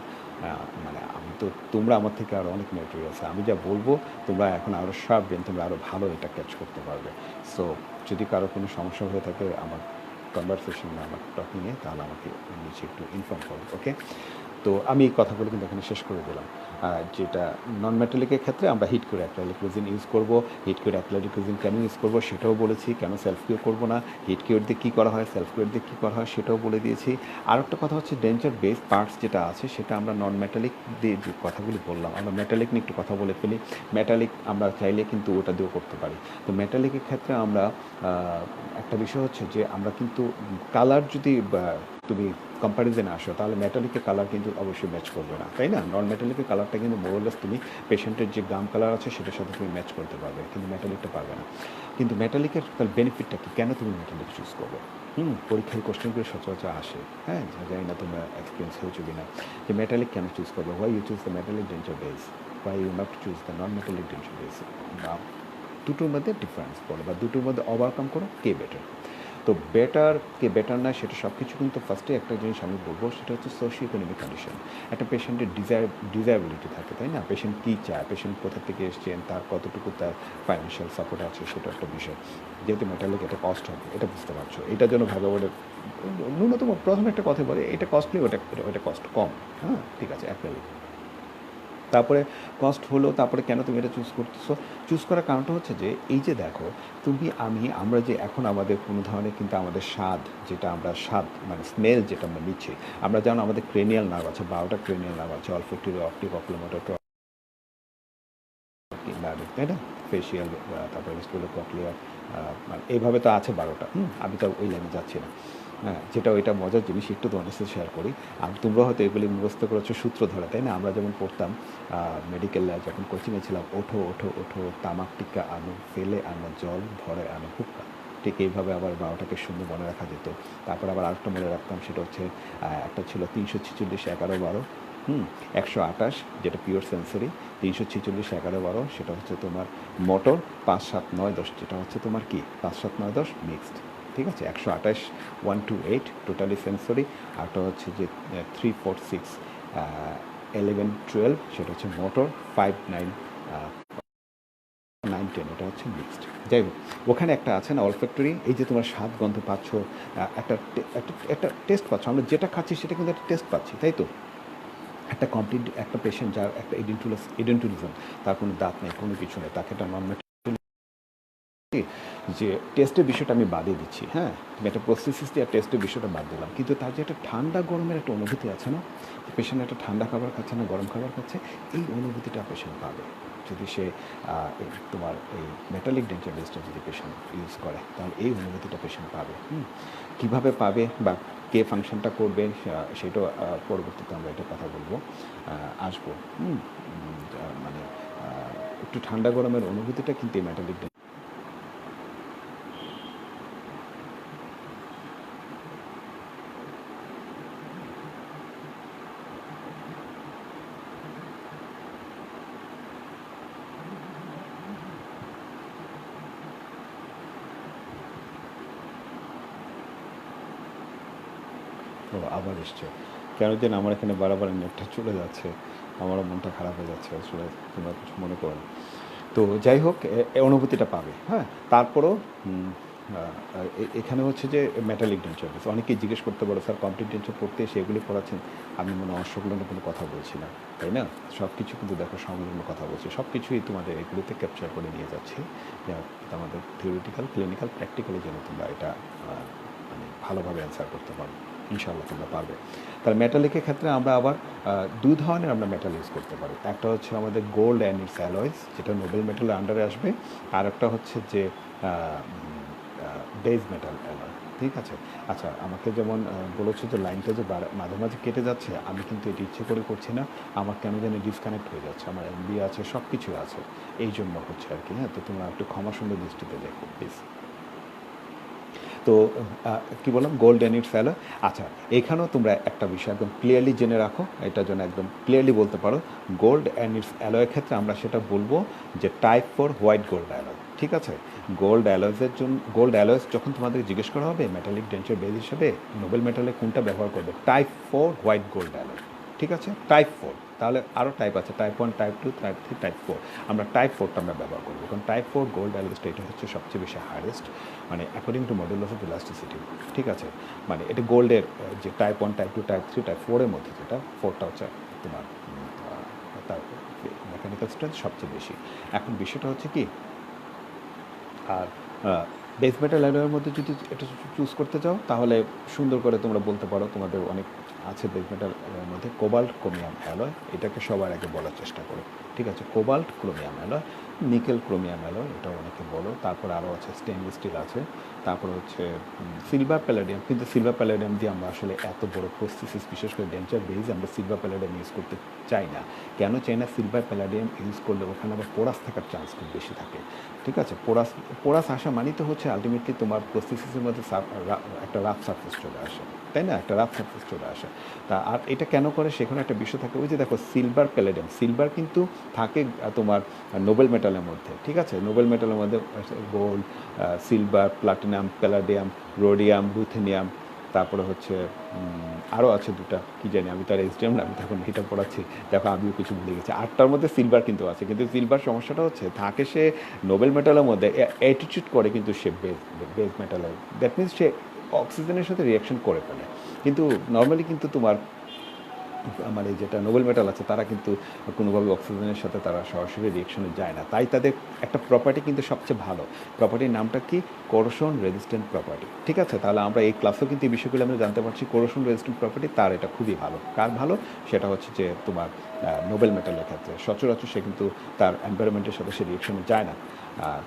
S1: মানে আমি তো, তোমরা আমার থেকে আরও অনেক ম্যাটেরিয়াল আছে, আমি যা বলবো তোমরা এখন আরও শার্প ব্রেন, তোমরা আরও ভালো এটা ক্যাচ করতে পারবে। সো যদি কারো কোনো সমস্যা হয়ে থাকে আমার কনভারসেশনে, আমার টকিংয়ে, তাহলে আমাকে নিচে একটু ইনফর্ম করো। ওকে, তো আমি এই কথাগুলো কিন্তু এখানে শেষ করে দিলাম। যেটা নন মেটালিকের ক্ষেত্রে আমরা হিট কিউর অ্যাক্রিলিক রেজিন ইউজ করব। হিট কিউর অ্যাক্রিলিক রেজিন কেন ইউজ করব সেটাও বলেছি, কেন সেলফ কিউর করবো না, হিট কিউর দিয়ে কী করা হয়, সেলফ কিউর দিয়ে কী করা হয় সেটাও বলে দিয়েছি। আর একটা কথা হচ্ছে ডেঞ্চার বেস পার্টস যেটা আছে সেটা আমরা নন মেটালিক দিয়ে যে কথাগুলি বললাম, আমরা মেটালিক নিয়ে একটু কথা বলে ফেলি। মেটালিক আমরা চাইলে কিন্তু ওটা দিয়েও করতে পারি। তো মেটালিকের ক্ষেত্রে আমরা একটা বিষয় হচ্ছে যে আমরা কিন্তু কালার যদি তুমি কম্প্যারিজনে আসো তাহলে মেটালিকের কালার কিন্তু অবশ্যই ম্যাচ করবে না, তাই না? নন মেটালিকের কালারটা কিন্তু মোরলেস তুমি পেশেন্টের যে গাম কালার আছে সেটার সাথে তুমি ম্যাচ করতে পারবে, কিন্তু মেটালিকটা পারবে না। কিন্তু মেটালিকের তার বেনিফিটটা কি, কেন তুমি মেটালিক চুজ করবে? পরীক্ষার কোশ্চেনগুলো সচরাচর আসে, হ্যাঁ, জানি না তোমরা এক্সপিরিয়েন্স হয়েছো কিনা, যে মেটালিক কেন চুজ করবে, why you choose the metallic denture base, why you not choose the non metallic denture base, বা দুটোর মধ্যে ডিফারেন্স বলো বা দুটোর মধ্যে ওভারকাম করো কে বেটার। তো বেটার কে বেটার না সেটা সব কিছু কিন্তু ফার্স্টে একটা জিনিস আমি বলবো, সেটা হচ্ছে সোশিও ইকোনমিক কন্ডিশন। একটা পেশেন্টের ডিজায়াবিলিটি থাকে, তাই না? পেশেন্ট কী চায়, পেশেন্ট কোথা থেকে এসছেন, তার কতটুকু তার ফাইন্যান্সিয়াল সাপোর্ট আছে, সেটা একটা বিষয়। যেহেতু মেটালিক এটা কস্ট হবে, এটা বুঝতে পারছো, এটার জন্য ভাবে বলে ন্যূনতম প্রথমে একটা কথা বলে এটা কস্টলি, ওটা কস্ট কম, হ্যাঁ ঠিক আছে অ্যাক্রিলিক। তারপরে কস্ট হলো, তারপরে কেন তুমি এটা চুজ করতেছো? চুজ করার কারণটা হচ্ছে যে এই যে দেখো তুমি আমরা যে এখন আমাদের কোনো ধরনের কিন্তু আমাদের স্বাদ, যেটা আমরা স্বাদ মানে স্মেল যেটা আমরা নিচ্ছি, আমরা যেমন আমাদের ক্রেনিয়াল নার্ভ আছে, 12টা ক্রেনিয়াল নার্ভ আছে, অলফ্যাক্টরি, অপটিক, অকুলোমোটর, তাই না? ফেশিয়াল, তারপরে স্কুলে ককলিয়ার, মানে এইভাবে তো আছে 12টা। আমি তো ওই লাইনে যাচ্ছি না। হ্যাঁ, যেটা ওইটা মজার জিনিস একটু তোমাদের সাথে শেয়ার করি। তোমরা হয়তো এগুলি মুখস্থ করেছো সূত্র ধরে, তাই না? আমরা যেমন পড়তাম মেডিকেল যখন কোচিংয়ে ছিলাম, ওঠো ওঠো ওঠো, তামাক টিক্কা আনো, ফেলে আনো জল, ভরে আনো হুক্কা। ঠিক এইভাবে আবার 12টাকে সুন্দর মনে রাখা যেত। তারপর আবার আরেকটা মনে রাখতাম, সেটা হচ্ছে একটা ছিল 346, 11, 12, 128 যেটা পিওর সেন্সরি, 346, 11, 12 সেটা হচ্ছে তোমার মোটর, 5, 7, 9, 10 যেটা হচ্ছে তোমার কি 5, 7, 9, 10 মিক্সড, ঠিক আছে? 128, 1 to 8 টোটালি সেন্সরি, আরটা হচ্ছে যে 3, 4, 6, 11, 12 সেটা হচ্ছে মোটর, 5, 9, 9, 10 এটা হচ্ছে মিক্সড। যাই হোক, ওখানে একটা আছে না অলফ্যাক্টরি, এই যে তোমার স্বাদ গন্ধ পাচ্ছ, একটা টেস্ট পাচ্ছ, আমরা যেটা খাচ্ছি সেটা কিন্তু একটা টেস্ট পাচ্ছি, তাই তো? একটা কমপ্লিট একটা পেশেন্ট যার একটা ইডেন্টুলিজম, তার কোনো দাঁত নেই, কোনো কিছু নেই, তাকে একটা নন যে টেস্টের বিষয়টা আমি বাদে দিচ্ছি, হ্যাঁ, একটা প্রসেসিস দিয়ে টেস্টের বিষয়টা বাদ দিলাম, কিন্তু তার যে একটা ঠান্ডা গরমের একটা অনুভূতি আছে না, পেশেন্ট একটা ঠান্ডা খাবার খাচ্ছে না গরম খাবার খাচ্ছে, এই অনুভূতিটা পেশেন্ট পাবে যদি সে তোমার এই মেটালিক ডেঞ্চার বেসটা যদি পেশেন্ট ইউজ করে, তাহলে এই অনুভূতিটা পেশেন্ট পাবে। কীভাবে পাবে বা কে ফাংশনটা করবে সেটাও পরবর্তীতে আমরা এটা কথা বলবো, আসবো। মানে একটু ঠান্ডা গরমের অনুভূতিটা কিন্তু এই মেটালিক ও আবার এসছে, কেন যেন আমার এখানে বারবার নেটটা চলে যাচ্ছে, আমারও মনটা খারাপ হয়ে যাচ্ছে আসলে, তোমরা কিছু মনে করো না। তো যাই হোক, অনুভূতিটা পাবে, হ্যাঁ। তারপরও এখানে হচ্ছে যে মেটালিক ডেঞ্চার বেস, অনেকেই জিজ্ঞেস করতে পারো স্যার কমপ্লিট ডেঞ্চার পড়তে এসে এগুলি পড়াচ্ছেন, আমি মনে হয় অশ্বগুলোর কোনো কথা বলছি না, তাই না? সব কিছু কিন্তু দেখো সংলগ্ন কথা বলছি, সব কিছুই তোমাদের এগুলিতে ক্যাপচার করে নিয়ে যাচ্ছি, যা আমাদের থিওরিটিক্যাল, ক্লিনিক্যাল, প্র্যাকটিক্যালি যেন তোমরা এটা মানে ভালোভাবে অ্যান্সার করতে পারো, ইনশাআল্লাহ তোমরা পারবে। তার মেটালিকের ক্ষেত্রে আমরা আবার দুই ধরনের আমরা মেটাল ইউজ করতে পারি। একটা হচ্ছে আমাদের গোল্ড অ্যান্ড ইটস অ্যালয়েস, যেটা নোবেল মেটালের আন্ডারে আসবে, আর একটা হচ্ছে যে বেজ মেটাল অ্যালয়, ঠিক আছে? আচ্ছা, আমাকে যেমন বলেছো যে লাইনটা যে মাঝে মাঝে কেটে যাচ্ছে, আমি কিন্তু এটি ইচ্ছে করে করছি না, আমার কেন জানি ডিসকানেক্ট হয়ে যাচ্ছে, আমার এমবি আছে, সব কিছু আছে, এই জন্য হচ্ছে আর কি, হ্যাঁ। তো তোমরা একটু ক্ষমা সুন্দর দৃষ্টিতে দেখো প্লিজ। তো কী বললাম, গোল্ড অ্যান্ড ইটস অ্যালয়। আচ্ছা, এখানেও তোমরা একটা বিষয় একদম ক্লিয়ারলি জেনে রাখো, এটার জন্য একদম ক্লিয়ারলি বলতে পারো, গোল্ড অ্যান্ড ইটস অ্যালয়ের ক্ষেত্রে আমরা সেটা বলবো যে টাইপ 4 হোয়াইট গোল্ড অ্যালয়, ঠিক আছে? গোল্ড অ্যালয়েসের জন্য, গোল্ড অ্যালয়েস যখন তোমাদের জিজ্ঞেস করা হবে মেটালিক ডেঞ্চার বেস হিসেবে নোবেল মেটালে কোনটা ব্যবহার করবে, টাইপ 4 হোয়াইট গোল্ড অ্যালয়, ঠিক আছে? টাইপ 4, তাহলে আরও টাইপ আছে, টাইপ 1, টাইপ 2, টাইপ 3, টাইপ 4, আমরা টাইপ 4টা আমরা ব্যবহার করবো, কারণ টাইপ 4 গোল্ড অ্যালয়েসটা এটা হচ্ছে সবচেয়ে বেশি হাইয়েস্ট, মানে according to modulus of elasticity, ঠিক আছে? মানে এটা গোল্ডের যে টাইপ 1, টাইপ 2, টাইপ 3, টাইপ 4 এর মধ্যে যেটা 4টা হচ্ছে তোমার তার মেকানিক্যাল স্ট্রেংথ সবচেয়ে বেশি। এখন বিষয়টা হচ্ছে কি, আর বেস মেটাল অ্যালয়ের মধ্যে যদি এটা চুজ করতে চাও তাহলে সুন্দর করে তোমরা বলতে পারো, তোমাদের অনেক আছে বেস মেটাল অ্যালয়ের মধ্যে কোবাল্ট ক্রোমিয়াম অ্যালয়, এটাকে সবার আগে বলার চেষ্টা করো। ঠিক আছে, cobalt chromium alloy, nickel chromium alloy, এটাও অনেকে বলো। তারপরে আরও আছে স্টেনলেস স্টিল আছে, তারপরে হচ্ছে সিলভার প্যালাডিয়াম। কিন্তু সিলভার প্যালাডিয়াম দিয়ে আমরা আসলে এত বড় প্রসেসিস, বিশেষ করে ডেঞ্চার বেজ, আমরা সিলভার প্যালাডিয়াম ইউজ করতে চাই না। কেন চাই না? সিলভার প্যালাডিয়াম ইউজ করলে ওখানে আবার পোরাস থাকার চান্স খুব বেশি থাকে। ঠিক আছে, পোরাস আসা মানেই তো হচ্ছে আলটিমেটলি তোমার প্রসেসিসের মধ্যে একটা রাফ সারফেস চলে আসে, তাই না? একটা রাফ সারফেস চলে আসে। তা আর এটা কেন করে, সেখানে একটা বিষয় থাকে। ওই যে দেখো সিলভার প্যালাডিয়াম, সিলভার কিন্তু থাকে তোমার নোবেল মেটালের মধ্যে। ঠিক আছে, নোবেল মেটালের মধ্যে gold, silver, platinum, palladium, rhodium, ruthenium, তারপরে হচ্ছে আরও আছে দুটা, কি জানি আমি তার এসডিএম না, আমি তখন এটা পড়াচ্ছি, দেখো আমিও কিছু ভুলে গেছি। 8টার মধ্যে সিলভার কিন্তু আছে, কিন্তু সিলভার সমস্যাটা হচ্ছে থাকে সে নোবেল মেটালের মধ্যে অ্যাটিটিউড করে, কিন্তু সে বেস মেটালে, দ্যাট মিনস সে অক্সিজেনের সাথে রিয়াকশন করে ফেলে। কিন্তু নর্মালি কিন্তু তোমার আমার এই যেটা নোবেল মেটাল আছে তারা কিন্তু কোনোভাবে অক্সিজেনের সাথে তারা সরাসরি রিয়েকশনে যায় না, তাই তাদের একটা প্রপার্টি কিন্তু সবচেয়ে ভালো। প্রপার্টির নামটা কি? Corrosion resistant property. ঠিক আছে, তাহলে আমরা এই ক্লাসেও কিন্তু এই বিষয়গুলো আমরা জানতে পারছি। কোরোশন রেজিস্ট্যান্ট প্রপার্টি তার এটা খুবই ভালো। কার ভালো? সেটা হচ্ছে যে তোমার নোবেল মেটালের ক্ষেত্রে সচরাচর সে কিন্তু তার এনভায়রনমেন্টের সাথে সে রিয়েকশনে যায় না।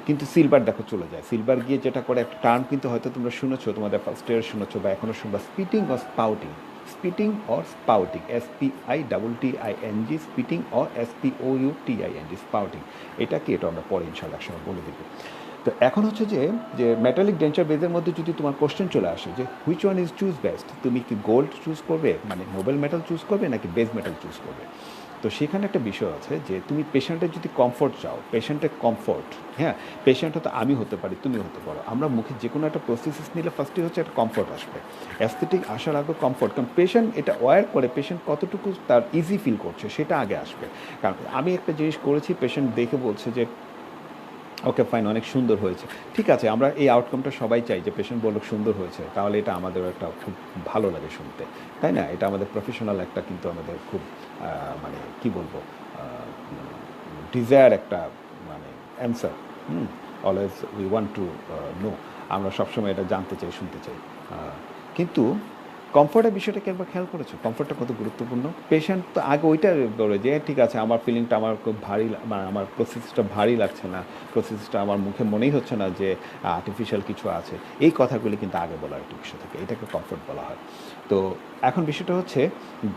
S1: কিন্তু সিলভার দেখো চলে যায়। সিলভার গিয়ে যেটা করে, একটা টার্ম কিন্তু হয়তো তোমরা শুনেছো, তোমাদের ফার্স্ট ইয়ার শুনেছো বা এখনও শুনবা, spitting or স্পাউটিং। Spitting or স্পাউটিং, SPITTING, spitting or SPOUTING, স্পাউটিং। এটা কি? এটা আমরা পরে ইনশাআল্লাহ একসময় বলে দেবো। তো এখন হচ্ছে যে মেটালিক ডেঞ্চার বেজের মধ্যে যদি তোমার কোশ্চেন চলে আসে যে which one is choose best, তুমি কি গোল্ড চুজ করবে, মানে নোবেল মেটাল চুজ করবে, নাকি বেস মেটাল চুজ করবে? তো সেখানে একটা বিষয় আছে যে তুমি পেশেন্টের যদি কমফোর্ট চাও, পেশেন্টের কমফোর্ট, হ্যাঁ, পেশেন্ট হয়তো আমি হতে পারি, তুমি হতে পারো, আমরা মুখে যে কোনো একটা প্রসেসিস নিলে ফার্স্টে হচ্ছে একটা কমফোর্ট আসবে, অ্যাস্থেটিক আসার আগে কমফোর্ট, কারণ পেশেন্ট এটা ওয়্যার করে, পেশেন্ট কতটুকু তার ইজি ফিল করছে সেটা আগে আসবে। কারণ আমি একটা জিনিস করেছি, পেশেন্ট দেখে বলছে যে ওকে ফাইন, অনেক সুন্দর হয়েছে। ঠিক আছে, আমরা এই আউটকামটা সবাই চাই যে পেশেন্ট বলুক সুন্দর হয়েছে, তাহলে এটা আমাদের একটা খুব ভালো লাগে শুনতে, তাই না? এটা আমাদের প্রফেশনাল একটা, কিন্তু আমাদের খুব মানে কি বলবো, ডিজায়ার একটা, মানে answer. Always we want to know, আমরা সবসময় এটা জানতে চাই, শুনতে চাই। কিন্তু কমফোর্টের বিষয়টাকে একবার খেয়াল করেছো? কমফোর্টটা কত গুরুত্বপূর্ণ। পেশেন্ট তো আগে ওইটা বলে যে ঠিক আছে, আমার ফিলিংটা আমার খুব ভারী, মানে আমার প্রসেসটা ভারী লাগছে না, প্রসেসটা আমার মুখে মনেই হচ্ছে না যে আর্টিফিশিয়াল কিছু আছে। এই কথাগুলি কিন্তু আগে বলার একটা বিষয় থাকে, এটাকে কমফোর্ট বলা হয়। তো এখন বিষয়টা হচ্ছে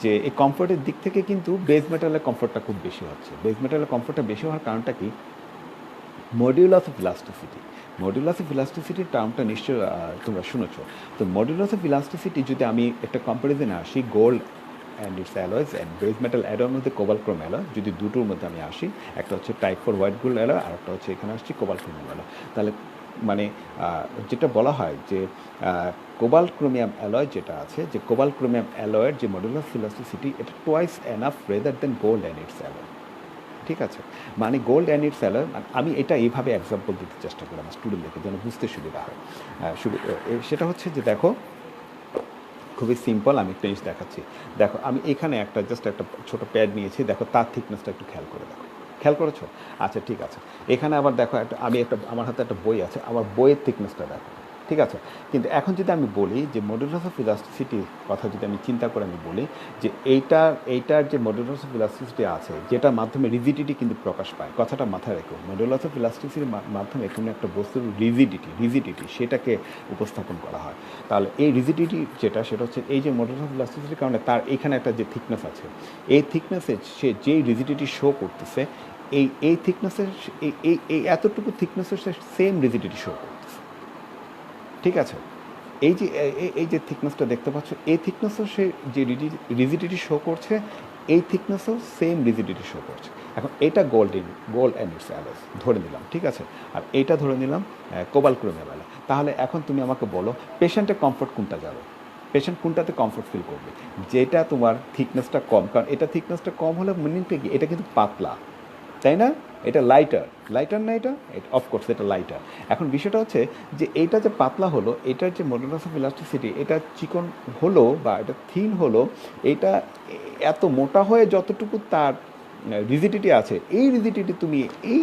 S1: যে এই কমফোর্টের দিক থেকে কিন্তু বেস মেটালের কমফোর্টটা খুব বেশি হচ্ছে। বেস মেটালের কমফোর্টটা বেশি হওয়ার কারণটা কি? Modulus of elasticity. Modulus of ইলাস্টিসিটির টার্মটা নিশ্চয়ই তোমরা শুনেছো। তো মডিউলাস অফ ইলাস্টিসিটি যদি আমি একটা কম্পারিজনে আসি, gold and its alloys and base metal অ্যালয়ের মধ্যে কোবাল্ট ক্রোম অ্যালয়, যদি দুটোর মধ্যে আমি আসি, একটা হচ্ছে টাইপ 4 হোয়াইট গোল্ড অ্যালয়, আর একটা হচ্ছে এখানে আসছি কোবাল্ট ক্রোমিয়াম অ্যালয়, তাহলে মানে যেটা বলা হয় যে কোবাল্ট ক্রোমিয়াম অ্যালয় যেটা আছে, যে কোবাল্ট ক্রোমিয়াম অ্যালয়ের যে মডিউলাস অফ ইলাস্টিসিটি, এটা twice enough rather than gold and it's alloy. ঠিক আছে, মানে গোল্ড অ্যান্ড ইটস অ্যালয়, আমি এটা এইভাবে এক্সাম্পল দিতে চেষ্টা করি আমার স্টুডেন্টদেরকে যেন বুঝতে সুবিধা হয়। সেটা হচ্ছে যে দেখো, খুবই সিম্পল, আমি একটা জিনিস দেখাচ্ছি। দেখো আমি এখানে একটা জাস্ট একটা ছোটো প্যাড নিয়েছি, দেখো তার থিকনেসটা একটু খেয়াল করে দেখো। খেয়াল করেছো? আচ্ছা ঠিক আছে, এখানে আবার দেখো আমার হাতে একটা বই আছে, আমার বইয়ের থিকনেসটা দেখো। ঠিক আছে, কিন্তু এখন যদি আমি বলি যে মডুলাস অফ ইলাস্টিসিটির কথা যদি আমি চিন্তা করে আমি বলি যে এইটার যে মডুলাস অফ ইলাস্টিসিটি আছে, যেটার মাধ্যমে রিজিডিটি কিন্তু প্রকাশ পায়, কথাটা মাথায় রেখো। মডুলাস অফ ইলাস্টিসিটির মাধ্যমে কোনো একটা বস্তুর রিজিডিটি সেটাকে উপস্থাপন করা হয়। তাহলে এই রিজিডিটি যেটা, সেটা হচ্ছে এই যে মডুলাস অফ ইলাস্টিসিটির কারণে তার এইখানে একটা যে থিকনেস আছে, এই থিকনেসে সে যেই রিজিডিটি শো করতেছে, এই থিকনেসের এই এতটুকু থিকনেসের সে সেম রিজিডিটি শো করতেছে। ঠিক আছে, এই যে থিকনেসটা দেখতে পাচ্ছ, এই থিকনেসও সে যে রিজিডিটি শো করছে, এই থিকনেসও সেম রিজিডিটি শো করছে। এখন এটা গোল্ড অ্যান্ড ইটস অ্যালয়েস ধরে নিলাম, ঠিক আছে, আর এইটা ধরে নিলাম কোবাল্ট ক্রোমিয়াম অ্যালয়। তাহলে এখন তুমি আমাকে বলো পেশেন্টের কমফোর্ট কোনটা যাবে? পেশেন্ট কোনটাতে কমফোর্ট ফিল করবে? যেটা তোমার থিকনেসটা কম, কারণ এটা থিকনেসটা কম হলে মিনিংটা কি, এটা কিন্তু পাতলা, তাই না? এটা লাইটার না, এটা অফকোর্স এটা লাইটার। এখন বিষয়টা হচ্ছে যে এইটা যে পাতলা হলো, এটার যে মডুলাস অফ ইলাস্টিসিটি, এটা চিকন হলো বা এটা থিন হলো, এটা এত মোটা হয়ে যতটুকু তার রিজিডিটি আছে, এই রিজিডিটি তুমি এই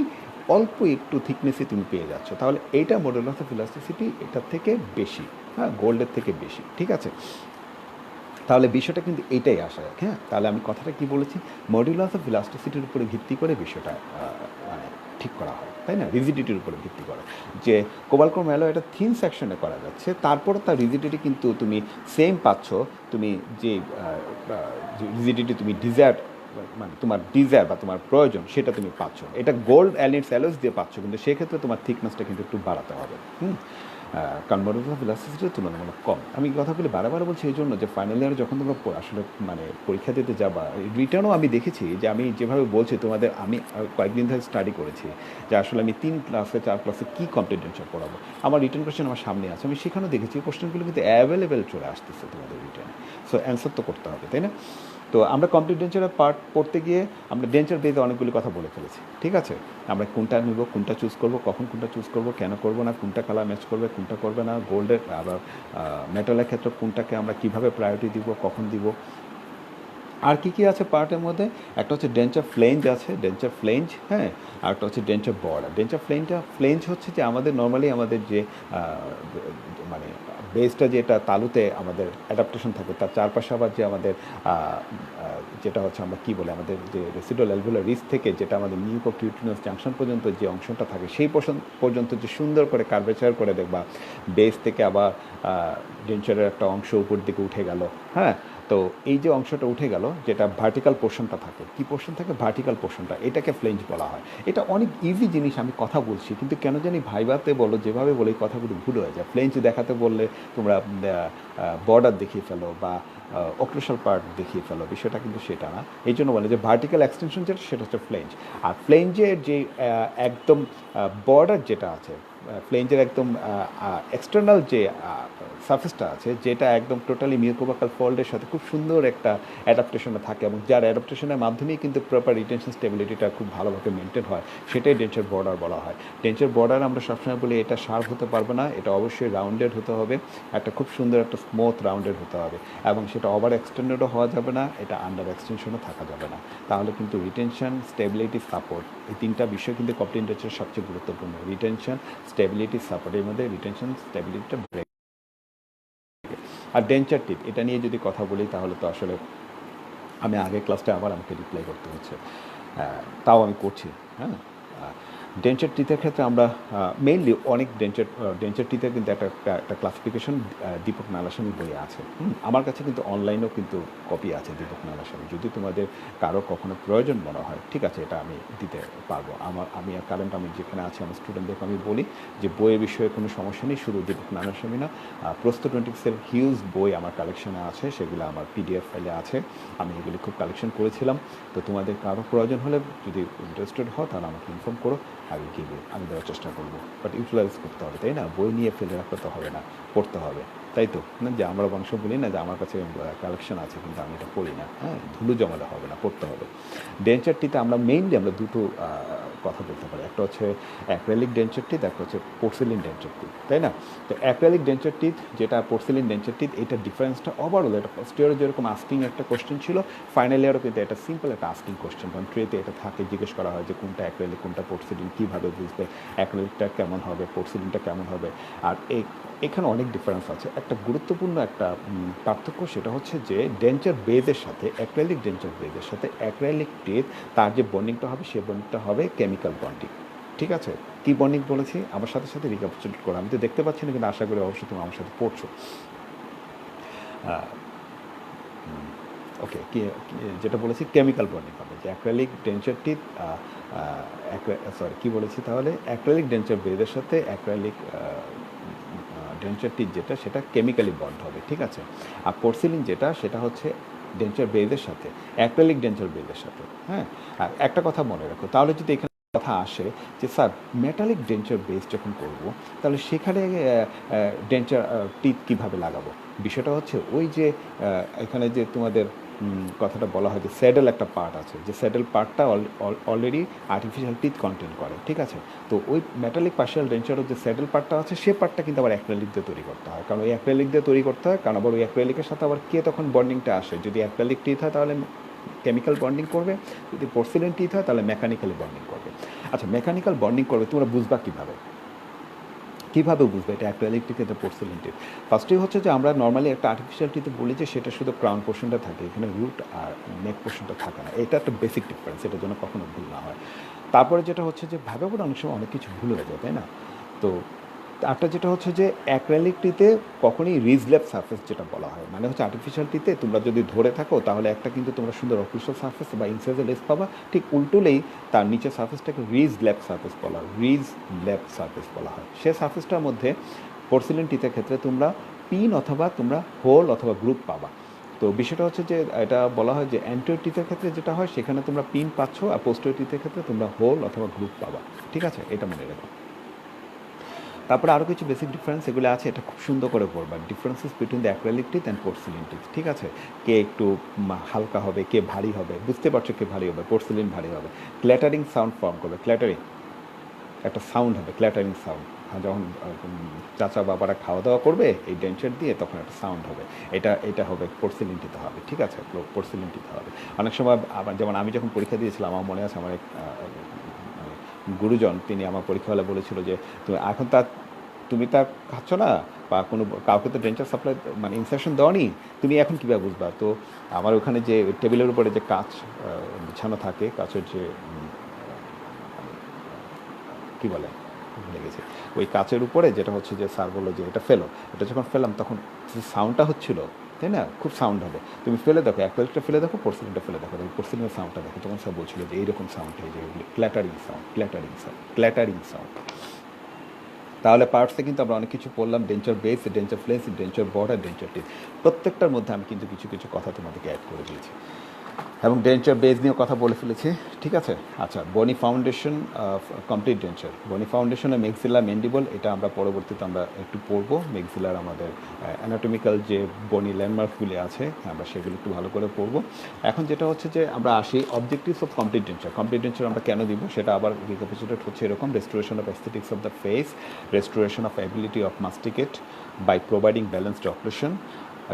S1: অল্প একটু থিকনেসে তুমি পেয়ে যাচ্ছ, তাহলে এইটা মডুলাস অফ ইলাস্টিসিটি এটার থেকে বেশি, হ্যাঁ, গোল্ডের থেকে বেশি, ঠিক আছে। তাহলে বিষয়টা কিন্তু এইটাই আসা যাক, হ্যাঁ। তাহলে আমি কথাটা কি বলেছি, মডুলাস অফ ইলাস্টিসিটির উপরে ভিত্তি করে বিষয়টা মানে ঠিক করা হয়, তাই না, রিজিডিটির উপরে ভিত্তি করে। যে কোবালক্রোম অ্যালয় এটা থিন সেকশনে করা যাচ্ছে, তারপরে তার রিজিডিটি কিন্তু তুমি সেম পাচ্ছ, তুমি যে রিজিডিটি তুমি ডিজায়ার, মানে তোমার ডিজায়ার বা তোমার প্রয়োজন সেটা তুমি পাচ্ছ, এটা গোল্ড অ্যালিডস অ্যালয়েস দিয়ে পাচ্ছ, কিন্তু সেক্ষেত্রে তোমার থিকনেসটা কিন্তু একটু বাড়াতে হবে, কারণ মডুলাস অফ ইলাস্টিসিটি তুলনামূলক কম। আমি কথাগুলি বারবার বলছি এই জন্য যে ফাইনাল ইয়ারে যখন তোমরা আসলে মানে পরীক্ষা দিতে যাবা, রিটার্নও আমি দেখেছি যে আমি যেভাবে বলছি তোমাদের, আমি কয়েকদিন ধরে স্টাডি করেছি যে আসলে আমি 3 ক্লাসে 4 ক্লাসে কী কম্পিটেন্সার পড়াবো, আমার রিটার্ন কোশ্চেন আমার সামনে আছে, আমি সেখানেও দেখেছি কোশ্চেনগুলো কিন্তু অ্যাভেলেবেল চলে আসতেছে তোমাদের রিটার্নে, সো অ্যান্সার তো করতে হবে, তাই না। তো আমরা কমপ্লিট ডেঞ্চারের পার্ট পড়তে গিয়ে আমরা ডেঞ্চার বেসে অনেকগুলি কথা বলে ফেলেছি, ঠিক আছে। আমরা কোনটা নিব, কোনটা চুজ করব, কখন কোনটা চুজ করব, কেন করব না, কোনটা কালার ম্যাচ করবে, কোনটা করবে না, গোল্ডের আবার মেটালের ক্ষেত্রে কোনটাকে আমরা কিভাবে প্রায়োরিটি দিব, কখন দিব, আর কী কী আছে পার্টের মধ্যে। একটা হচ্ছে ডেঞ্চার ফ্লেঞ্জ আছে, ডেঞ্চার ফ্লেঞ্জ, হ্যাঁ। আর একটা হচ্ছে ডেঞ্চার বর্ডার। ডেঞ্চার ফ্লেঞ্জ হচ্ছে যে আমাদের নর্মালি আমাদের যে মানে বেসটা যেটা তালুতে আমাদের অ্যাডাপ্টেশন থাকে, তার চারপাশে আবার যে আমাদের যেটা হচ্ছে আমরা কী বলে, আমাদের যে রেসিডুয়াল অ্যালভিওলার রিস থেকে যেটা আমাদের মিউকোকিউটিনাস জাংশন পর্যন্ত যে অংশটা থাকে, সেই পর্যন্ত যে সুন্দর করে কার্ভেচার করে দেখবা, বেস থেকে আবার ডেঞ্চারের একটা অংশ উপর দিকে উঠে গেল, হ্যাঁ। তো এই যে অংশটা উঠে গেল, যেটা ভার্টিক্যাল পোর্শনটা থাকে, কি পোর্শন থাকে, ভার্টিক্যাল পোর্শনটা, এটাকে ফ্লেঞ্জ বলা হয়। এটা অনেক ইজি জিনিস, আমি কথা বলছি কিন্তু কেন জানি ভাইবাতে বলো, যেভাবে বলে এই কথাগুলো ভুল হয়ে যায়। ফ্লেঞ্জ দেখাতে বললে তোমরা বর্ডার দেখিয়ে ফেলো বা অক্লুশাল পার্ট দেখিয়ে ফেলো, বিষয়টা কিন্তু সেটা না। এই জন্য বলে যে ভার্টিক্যাল এক্সটেনশন যেটা, সেটা হচ্ছে ফ্লেঞ্জ। আর ফ্লেঞ্জের যে একদম বর্ডার যেটা আছে, ফ্লেঞ্জের একদম এক্সটার্নাল যে সারফেসটা আছে, যেটা একদম টোটালি মিউকোবাকাল ফোল্ডের সাথে খুব সুন্দর একটা অ্যাডাপ্টেশনে থাকে, এবং যার অ্যাডাপ্টেশনের মাধ্যমেই কিন্তু প্রপার রিটেনশন স্টেবিলিটিটা খুব ভালোভাবে মেনটেন হয়, সেটাই ডেঞ্চার বর্ডার বলা হয়। ডেঞ্চার বর্ডার আমরা সবসময় বলি এটা শার্প হতে পারবে না, এটা অবশ্যই রাউন্ডেড হতে হবে, একটা খুব সুন্দর একটা স্মুথ রাউন্ডেড হতে হবে, এবং সেটা ওভার এক্সটেন্ডেডও হওয়া যাবে না, এটা আন্ডার এক্সটেনশনও থাকা যাবে না। তাহলে কিন্তু রিটেনশন, স্টেবিলিটি, সাপোর্ট, এই তিনটা বিষয় কিন্তু কমপ্লিট ডেঞ্চারের সবচেয়ে গুরুত্বপূর্ণ। রিটেনশন, স্টেবিলিটি, সাপোর্টের মধ্যে রিটেনশন, স্টেবিলিটিটা ব্রেক। আর ডেঞ্চার টিপ, এটা নিয়ে যদি কথা বলি তাহলে তো আসলে আমি আগের ক্লাসটা আবার আমাকে রিপ্লাই করতে হচ্ছে, তাও আমি করছি, হ্যাঁ। ডেঞ্চার টিথের ক্ষেত্রে আমরা মেইনলি অনেক ডেঞ্চার টিথের কিন্তু একটা ক্লাসিফিকেশন দীপক নালাস্বামী বইয়ে আছে। আমার কাছে কিন্তু অনলাইনেও কিন্তু কপি আছে দীপক নালাস্বামী, যদি তোমাদের কারো কখনো প্রয়োজন মনে হয়, ঠিক আছে, এটা আমি দিতে পারবো। আমি কারেন্ট আমি যেখানে আছি আমার স্টুডেন্টদেরকে আমি বলি যে বইয়ের বিষয়ে কোনো সমস্যা নেই, শুধু দীপক নালাস্বামী না, প্রস্থ 26-এর হিউজ বই আমার কালেকশনে আছে, সেগুলো আমার পিডিএফ ফাইলে আছে, আমি এগুলি খুব কালেকশন করেছিলাম। তো তোমাদের কারো প্রয়োজন হলে যদি ইন্টারেস্টেড হও তাহলে আমাকে ইনফর্ম করো, আমি গিয়ে আমি দেওয়ার চেষ্টা করবো। বাট ইউটিলাইজ করতে হবে, তাই না, বই নিয়ে ফেলে রাখতে তো হবে না, পড়তে হবে, তাই তো না, যে আমরা বংশ বলি না যে আমার কাছে কালেকশন আছে কিন্তু আমি এটা পড়ি না, হ্যাঁ, ধুলো জমালে হবে না, পড়তে হবে। ডেঞ্চারটিতে আমরা মেইনলি আমরা দুটো কথা বলতে পারি, একটা হচ্ছে অ্যাক্রেলিক ডেঞ্চার টিথ, একটা হচ্ছে পোর্সিলিন ডেঞ্চার টিথ, তাই না। তো অ্যাক্রেলিক ডেঞ্চার টিথ যেটা পোর্সিলিন ডেঞ্চার টিথ, এটা ডিফারেন্সটা ওভারঅল, এটা ফার্স্ট ইয়ারে যেরকম আস্কিং একটা কোশ্চেন ছিল, ফাইনাল ইয়ারও কিন্তু এটা সিম্পল একটা আস্কিং কোশ্চেন, কারণ ট্রেতে এটা থাকে, জিজ্ঞেস করা হয় যে কোনটা অ্যাক্রেলিক কোনটা পোর্সিলিন, কীভাবে বুঝবে অ্যাক্রেলিকটা কেমন হবে, পোর্সিলিনটা কেমন হবে। আর এখানে অনেক ডিফারেন্স আছে। একটা গুরুত্বপূর্ণ একটা পার্থক্য, সেটা হচ্ছে যে ডেঞ্চার বেজের সাথে, অ্যাক্রেলিক ডেঞ্চার বেজের সাথে অ্যাক্রেলিক টিথ, তার যে বন্ডিংটা হবে সেই বন্ডিংটা হবে কেমিক্যাল বন্ডিং, ঠিক আছে। কী বন্ডিং বলেছি আমার সাথে সাথে রিক্যাপিচুলেট করো, আমি তো দেখতে পাচ্ছি না কিন্তু আশা করি অবশ্যই তুমি আমার সাথে পড়ছো। ওকে, যেটা বলেছি কেমিক্যাল বন্ডিং হবে, যে অ্যাক্রেলিক ডেঞ্চার টিথ, কী বলেছি তাহলে, অ্যাক্রেলিক ডেঞ্চার বেজের সাথে অ্যাক্রেলিক ডেঞ্চার টিথ যেটা, সেটা কেমিক্যালি বন্ড হবে, ঠিক আছে। আর পোর্সিলিন যেটা, সেটা হচ্ছে ডেঞ্চার বেজের সাথে, অ্যাক্রেলিক ডেঞ্চার বেজের সাথে, হ্যাঁ। আর একটা কথা মনে রাখো, তাহলে যদি এখানে কথা আসে যে স্যার মেটালিক ডেঞ্চার বেস যখন করব, তাহলে সেখানে ডেঞ্চার টিথ কীভাবে লাগাবো, বিষয়টা হচ্ছে ওই যে এখানে যে তোমাদের কথাটা বলা হয় যে স্যাডেল একটা পার্ট আছে, যে স্যাডেল পার্টটা অলরেডি আর্টিফিশিয়াল টিথ কন্টেন্ট করে, ঠিক আছে। তো ওই মেটালিক পার্শিয়াল ডেঞ্চারের যে স্যাডেল পার্টটা আছে, সে পার্টটা কিন্তু আবার অ্যাক্রেলিক দিয়ে তৈরি করতে হয়, কারণ ওই অ্যাক্রেলিক দিয়ে তৈরি করতে হয়, কারণ আবার ওই অ্যাক্রেলিকের সাথে আবার কে তখন বন্ডিংটা আসে, যদি অ্যাক্রেলিক টিথ হয় তাহলে কেমিক্যাল বন্ডিং করবে, যদি পোর্সিলেন টিথ হয় তাহলে মেকানিক্যালি বন্ডিং করবে। আচ্ছা, মেকানিক্যাল বন্ডিং করবে তোমরা বুঝবা কীভাবে? কীভাবে বুঝবে এটা অ্যাক্রিলিক টিথ এটা পোর্সিলেন টিথ? ফার্স্টেই হচ্ছে যে আমরা নর্মালি একটা আর্টিফিশিয়াল টিথে বলি যে সেটা শুধু ক্রাউন পোর্শনটা থাকে, এখানে রুট আর নেক পোর্শনটা থাকে না। এটা একটা বেসিক ডিফারেন্স, এটার জন্য কখনো ভুল না হয়। তারপরে যেটা হচ্ছে যে ভাবে করে অনেক সময় অনেক কিছু ভুল হয়ে যায়, তাই না? তো আরটা যেটা হচ্ছে যে অ্যাক্রিলিক টিতে কখনই রিজলেপ সারফেস যেটা বলা হয়, মানে হচ্ছে আর্টিফিশিয়াল টিতে তোমরা যদি ধরে থাকো তাহলে একটা কিন্তু তোমরা সুন্দর অফিসিয়াল সারফেস বা ইনসাইজের লেস পাবা, ঠিক উল্টোলেই তার নিচের সারফেসটাকে রিজলেপ সারফেস বলা হয়, রিজলেপ সারফেস বলা হয়। সে সারফেসটার মধ্যে পোর্সিলেন টিথের ক্ষেত্রে তোমরা পিন অথবা তোমরা হোল অথবা গ্রুপ পাবা। তো বিষয়টা হচ্ছে যে এটা বলা হয় যে অ্যান্টিরিয়র টিথের ক্ষেত্রে যেটা হয় সেখানে তোমরা পিন পাচ্ছ, আর পোস্টেরিয়র টিথের ক্ষেত্রে তোমরা হোল অথবা গ্রুপ পাবা। ঠিক আছে, এটা মনে রাখো। তারপরে আরও কিছু বেসিক ডিফারেন্স এগুলো আছে, এটা খুব সুন্দর করে পড়বা। Differences between the acrylic teeth and porcelain teeth. ঠিক আছে, কে একটু হালকা হবে, কে ভারী হবে, বুঝতে পারছো কে ভারী হবে, পোর্সিলেন ভারী হবে। ক্ল্যাটারিং সাউন্ড ফর্ম করবে, ক্ল্যাটারিং একটা সাউন্ড হবে, ক্ল্যাটারিং সাউন্ড। যখন চাচা বাবারা খাওয়া দাওয়া করবে এই ডেন্টার দিয়ে তখন একটা সাউন্ড হবে, এটা হবে পোর্সিলেন টিথে হবে। ঠিক আছে, পোর্সিলেন টিথে হবে। অনেক সময় আবার যেমন আমি যখন পরীক্ষা দিয়েছিলাম আমার মনে আছে, আমার এক গুরুজন তিনি আমার পরীক্ষা হলে বলেছিল যে তুমি তা খাচ্ছ না বা কোনো কাউকে তো ডেন্টাল সাপ্লাই মানে ইনসেকশন দেওয়ানি, তুমি এখন কীভাবে বুঝবা? তো আমার ওখানে যে টেবিলের উপরে যে কাঁচ বিছানো থাকে, কাঁচের যে কী বলে ভুলে গেছি, ওই কাঁচের উপরে যেটা হচ্ছে যে স্যার বললো যে এটা ফেলো, এটা যখন ফেলাম তখন যে সাউন্ডটা হচ্ছিলো, তাই না, খুব সাউন্ড হবে। তুমি ফেলে দেখো, অ্যাক্রিলিকটা ফেলে দেখো, পোর্সিলেনটা ফেলে দেখো, তুমি পোর্সিলেনের সাউন্ডটা দেখো। তখন স্যার বলছিল যে এইরকম সাউন্ড হয়, যে ক্ল্যাটারিং সাউন্ড, ক্ল্যাটারিং সাউন্ড, ক্ল্যাটারিং সাউন্ড। তাহলে পার্টসে কিন্তু আমরা অনেক কিছু পড়লাম, denture base, denture ফ্লেস, denture border, denture teeth. প্রত্যেকটার মধ্যে আমি কিন্তু কিছু কিছু কথা তোমাদেরকে অ্যাড করে দিয়েছি এবং ডেঞ্চার বেস নিয়েও কথা বলে ফেলেছি। ঠিক আছে, আচ্ছা, বনি ফাউন্ডেশন অফ কমপ্লিট ডেঞ্চার, বনি ফাউন্ডেশনে মেক্সিলা ম্যান্ডিবল, এটা আমরা পরবর্তীতে আমরা একটু পড়বো। মেক্সিলার আমাদের অ্যানাটমিক্যাল যে বনি ল্যান্ডমার্কগুলি আছে আমরা সেগুলো একটু ভালো করে পড়বো। এখন যেটা হচ্ছে যে আমরা আসি objectives of complete denture. Complete denture আমরা কেন দিব সেটা আবার রিক্যাপিচুলেট হচ্ছে এরকম: restoration of aesthetics of the face, restoration of ability of masticate by providing balanced occlusion,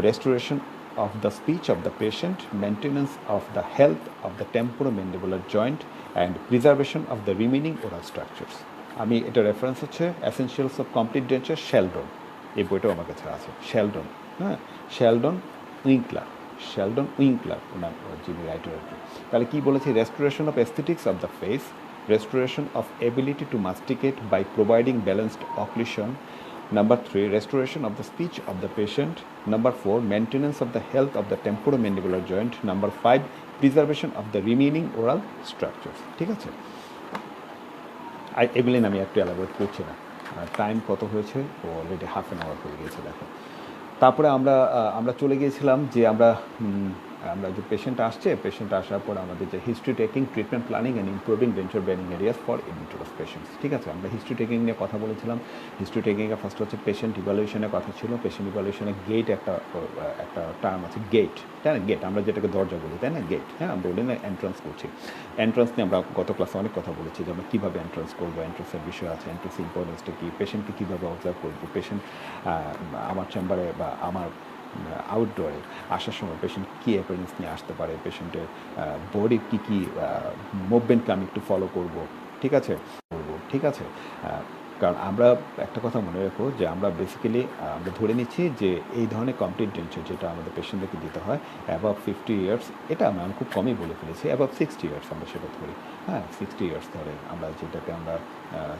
S1: restoration of the speech of the patient, maintenance of the health of the temporomandibular joint, and preservation of the remaining oral structures. আমি এটা reference হচ্ছে essentials of complete denture, Sheldon, এই বইটাও আমার কাছে আছে, Sheldon, হ্যাঁ, Sheldon উইঙ্কলার, Sheldon উইঙ্কলার ওনার যিনি writer আর কি। তাহলে কী বলেছি? Restoration of aesthetics of the face, restoration of ability to masticate by providing balanced occlusion. Number 3, restoration of the speech of the patient. Number 4, maintenance of the health of the temporomandibular joint. Number 5, preservation of the remaining oral structures. ঠিক আছে, এগুলি আমি একটু elaborate করছি না, time কত হয়েছে, ও already half an hour হয়ে গিয়েছে দেখো। তারপরে আমরা চলে গিয়েছিলাম যে আমরা যে পেশেন্ট আসছে, পেশেন্ট আসার পর আমাদের যে history taking, treatment planning and improving denture bearing areas for edentulous patients. ঠিক আছে, আমরা হিস্ট্রি টেকিং নিয়ে কথা বলেছিলাম। হিস্ট্রি টেকিংয়ে ফার্স্ট হচ্ছে পেশেন্ট ইভ্যালুয়েশনের কথা ছিল। পেশেন্ট ইভ্যালুয়েশনে গেট একটা টার্ম আছে, গেট, তাই না, গেট আমরা যেটাকে দরজা বলি, তাই না, গেট। হ্যাঁ, আমরা বলি না এন্ট্রান্স করছি। এন্ট্রান্স নিয়ে আমরা গত ক্লাসে অনেক কথা বলেছি যে আমরা কীভাবে এন্ট্রান্স করবো, এন্ট্রান্সের বিষয় আছে, এন্ট্রান্স ইম্পর্টেন্সটা কী, পেশেন্টকে কীভাবে অবজার্ভ করবো, পেশেন্ট আমার চেম্বারে বা আমার আউটডোরে আসার সময় পেশেন্ট কী অ্যাপিয়ারেন্স নিয়ে আসতে পারে, পেশেন্টের বডির কী কী মুভমেন্টকে আমি একটু ফলো করব। ঠিক আছে, ঠিক আছে, কারণ আমরা একটা কথা মনে রাখো যে আমরা বেসিক্যালি আমরা ধরে নিচ্ছি যে এই ধরনের কমপ্লিট ডেঞ্চার যেটা আমাদের পেশেন্টদেরকে দিতে হয় অ্যাবাভ 50 ইয়ার্স, এটা আমি খুব কমই বলে ফেলেছি, অ্যাবাভ 60 ইয়ার্স আমরা সেটা ধরি। হ্যাঁ, 60 ইয়ার্স ধরে আমরা যেটাকে আমরা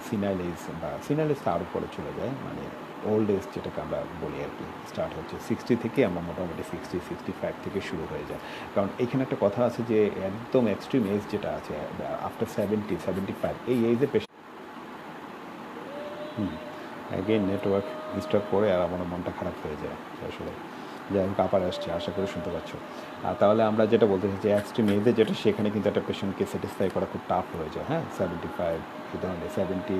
S1: সিনাইল এজ বা সিনাইল এজ তার উপরে চলে যায়, মানে ওল্ড এজ যেটাকে আমরা বলি আর কি, স্টার্ট হচ্ছে 60 থেকে, আমরা মোটামুটি 65 থেকে শুরু হয়ে যায়। কারণ এখানে একটা কথা আছে যে একদম এক্সট্রিম এজ যেটা আছে আফটার 75 এই এজে পেশেন্ট অ্যাগেন নেটওয়ার্ক ডিস্টার্ব করে আর আমার মনটা খারাপ হয়ে যায় আসলে। যাই হোক, আবার আসছে, আশা করে শুনতে পাচ্ছ। তাহলে আমরা যেটা বলতে চাই যে এক্সট্রিম এজে যেটা, সেখানে কিন্তু একটা পেশেন্টকে স্যাটিসফাই করা খুব টাফ হয়ে যায়। হ্যাঁ, 75 এই ধরনের 70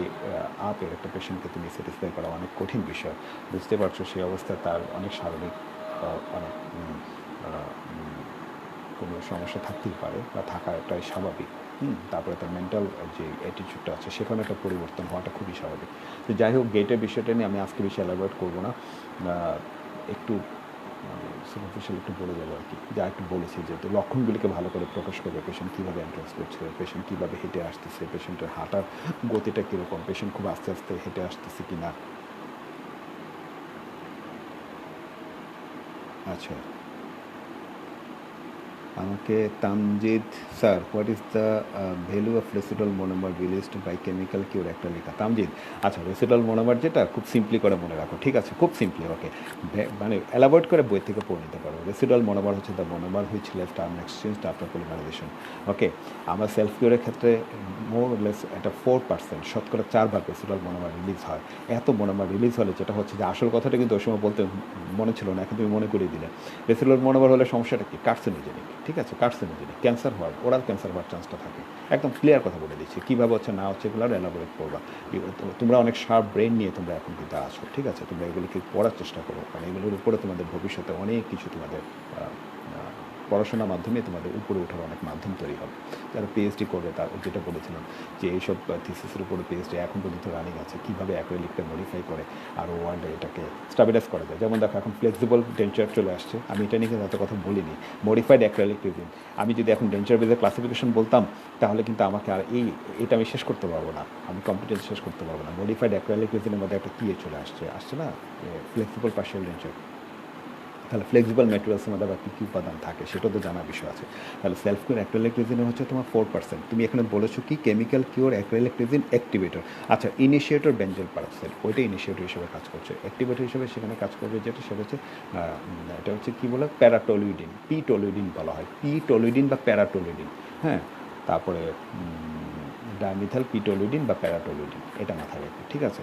S1: আপের একটা পেশেন্টকে তুমি স্যাটিসফাই করা অনেক কঠিন বিষয়। বুঝতে পারছো, সেই অবস্থায় তার অনেক শারীরিক অনেক কোনো সমস্যা থাকতেই পারে বা থাকাটাই স্বাভাবিক। তারপরে তার মেন্টাল যে অ্যাটিটিউডটা আছে সেখানে একটা পরিবর্তন হওয়াটা খুবই স্বাভাবিক। তো যাই হোক, গেটের বিষয়টা নিয়ে আমি আজকে বেশি এলাবোরেট করবো না, একটু সুপারফিশিয়াল একটু বলে যাবো আর কি, যা একটু বলেছি যে তো লক্ষণগুলিকে ভালো করে প্রকাশ করবে, পেশেন্ট কীভাবে এন্ট্রান্স করছে, পেশেন্ট কীভাবে হেঁটে আসতেছে, পেশেন্টের হাঁটার গতিটা কীরকম, পেশেন্ট খুব আস্তে আস্তে হেঁটে আসতেছে কি না। আচ্ছা, আমাকে Tamjid sir, what is the value of residual monomer released by chemical cure, একটা লেখা তামজিদ। আচ্ছা, রেসিডুয়াল মোনোমার যেটা খুব সিম্পলি করে মনে রাখো, ঠিক আছে, খুব সিম্পলি, ওকে, মানে এলাবোরেট করে বই থেকে পড়ে নিতে পারো। রেসিডুয়াল মোনোমার হচ্ছে the monomer which left unexchanged after polymerisation. Okay, আমার সেলফ কিউরের ক্ষেত্রে মোর লেস এটা 4%, শতকরা 4 ভাগ রেসিডুয়াল মোনোমার রিলিজ হয়। এত মোনোমার রিলিজ হলে যেটা হচ্ছে যে আসল কথাটা কিন্তু ওই সময় বলতে মনে ছিল না, এখন তুমি মনে করিয়ে দিলে। রেসিডুয়াল মোনোমার হলে সমস্যাটা কি? কার্সিনোজেনিক, ঠিক আছে, কার্সিনোজেনিক, ক্যান্সার হওয়ার, ওরাল ক্যান্সার হওয়ার চান্সটা থাকে। একদম ক্লিয়ার কথা বলে দিচ্ছি, কীভাবে হচ্ছে না হচ্ছে এগুলো আর এলাবোরেট করবা। তোমরা অনেক শার্প ব্রেন নিয়ে তোমরা এখন কিন্তু আছো, ঠিক আছে, তোমরা এগুলিকে পড়ার চেষ্টা করো, কারণ এগুলোর উপরে তোমাদের ভবিষ্যতে অনেক কিছু তোমাদের পড়াশোনার মাধ্যমে তোমাদের উপরে ওঠার অনেক মাধ্যম তৈরি হবে। যারা পিএইচডি করবে তার যেটা বলেছিলাম যে এইসব থিসিসের উপরে পিএইচডি এখন পর্যন্ত রানিং আছে, কীভাবে অ্যাক্রিলিকটা মডিফাই করে আরও ওয়ার্ল্ডে এটাকে স্টাবিলাইজ করা যায়। যেমন দেখো এখন ফ্লেক্সিবল ডেঞ্চার চলে আসছে, আমি এটা নিয়ে এত কথা বলিনি। মডিফাইড অ্যাক্রিলিক রেজিন, আমি যদি এখন ডেঞ্চার বেজের ক্লাসিফিকেশন বলতাম তাহলে কিন্তু আমাকে আর এটা আমি শেষ করতে পারবো না, আমি কম্পিটেন্স শেষ করতে পারবো না। মডিফাইড অ্যাক্রিলিক রেজিনের মধ্যে একটা কী চলে আসছে না, ফ্লেক্সিবল পার্শিয়াল ডেঞ্চার। তাহলে ফ্লেক্সিবল ম্যাটেরিয়ালসের মধ্যে আবার কী কী উপাদান থাকে সেটাও তো জানার বিষয় আছে। তাহলে সেলফ কিউর অ্যাক্রিলিক রেজিনে হচ্ছে তোমার 4%। তুমি এখানে বলেছো কি কেমিক্যাল কিউর অ্যাক্রিলিক রেজিন অ্যাক্টিভেটর। আচ্ছা, ইনিশিয়েটর বেঞ্জল পারক্সাইড, ওইটা ইনিশিয়েটর হিসেবে কাজ করছে। অ্যাক্টিভেটর হিসেবে সেখানে কাজ করবে যেটা, সেটা হচ্ছে এটা হচ্ছে কী বলে, প্যারাটোলুইডিন, পিটোলুইডিন বলা হয়, পিটোলুইডিন বা প্যারাটোলুইডিন। হ্যাঁ, তারপরে ডাইমিথাইল পিটোলুইডিন বা প্যারাটোলুইডিন, এটা মাথায় রাখবে, ঠিক আছে।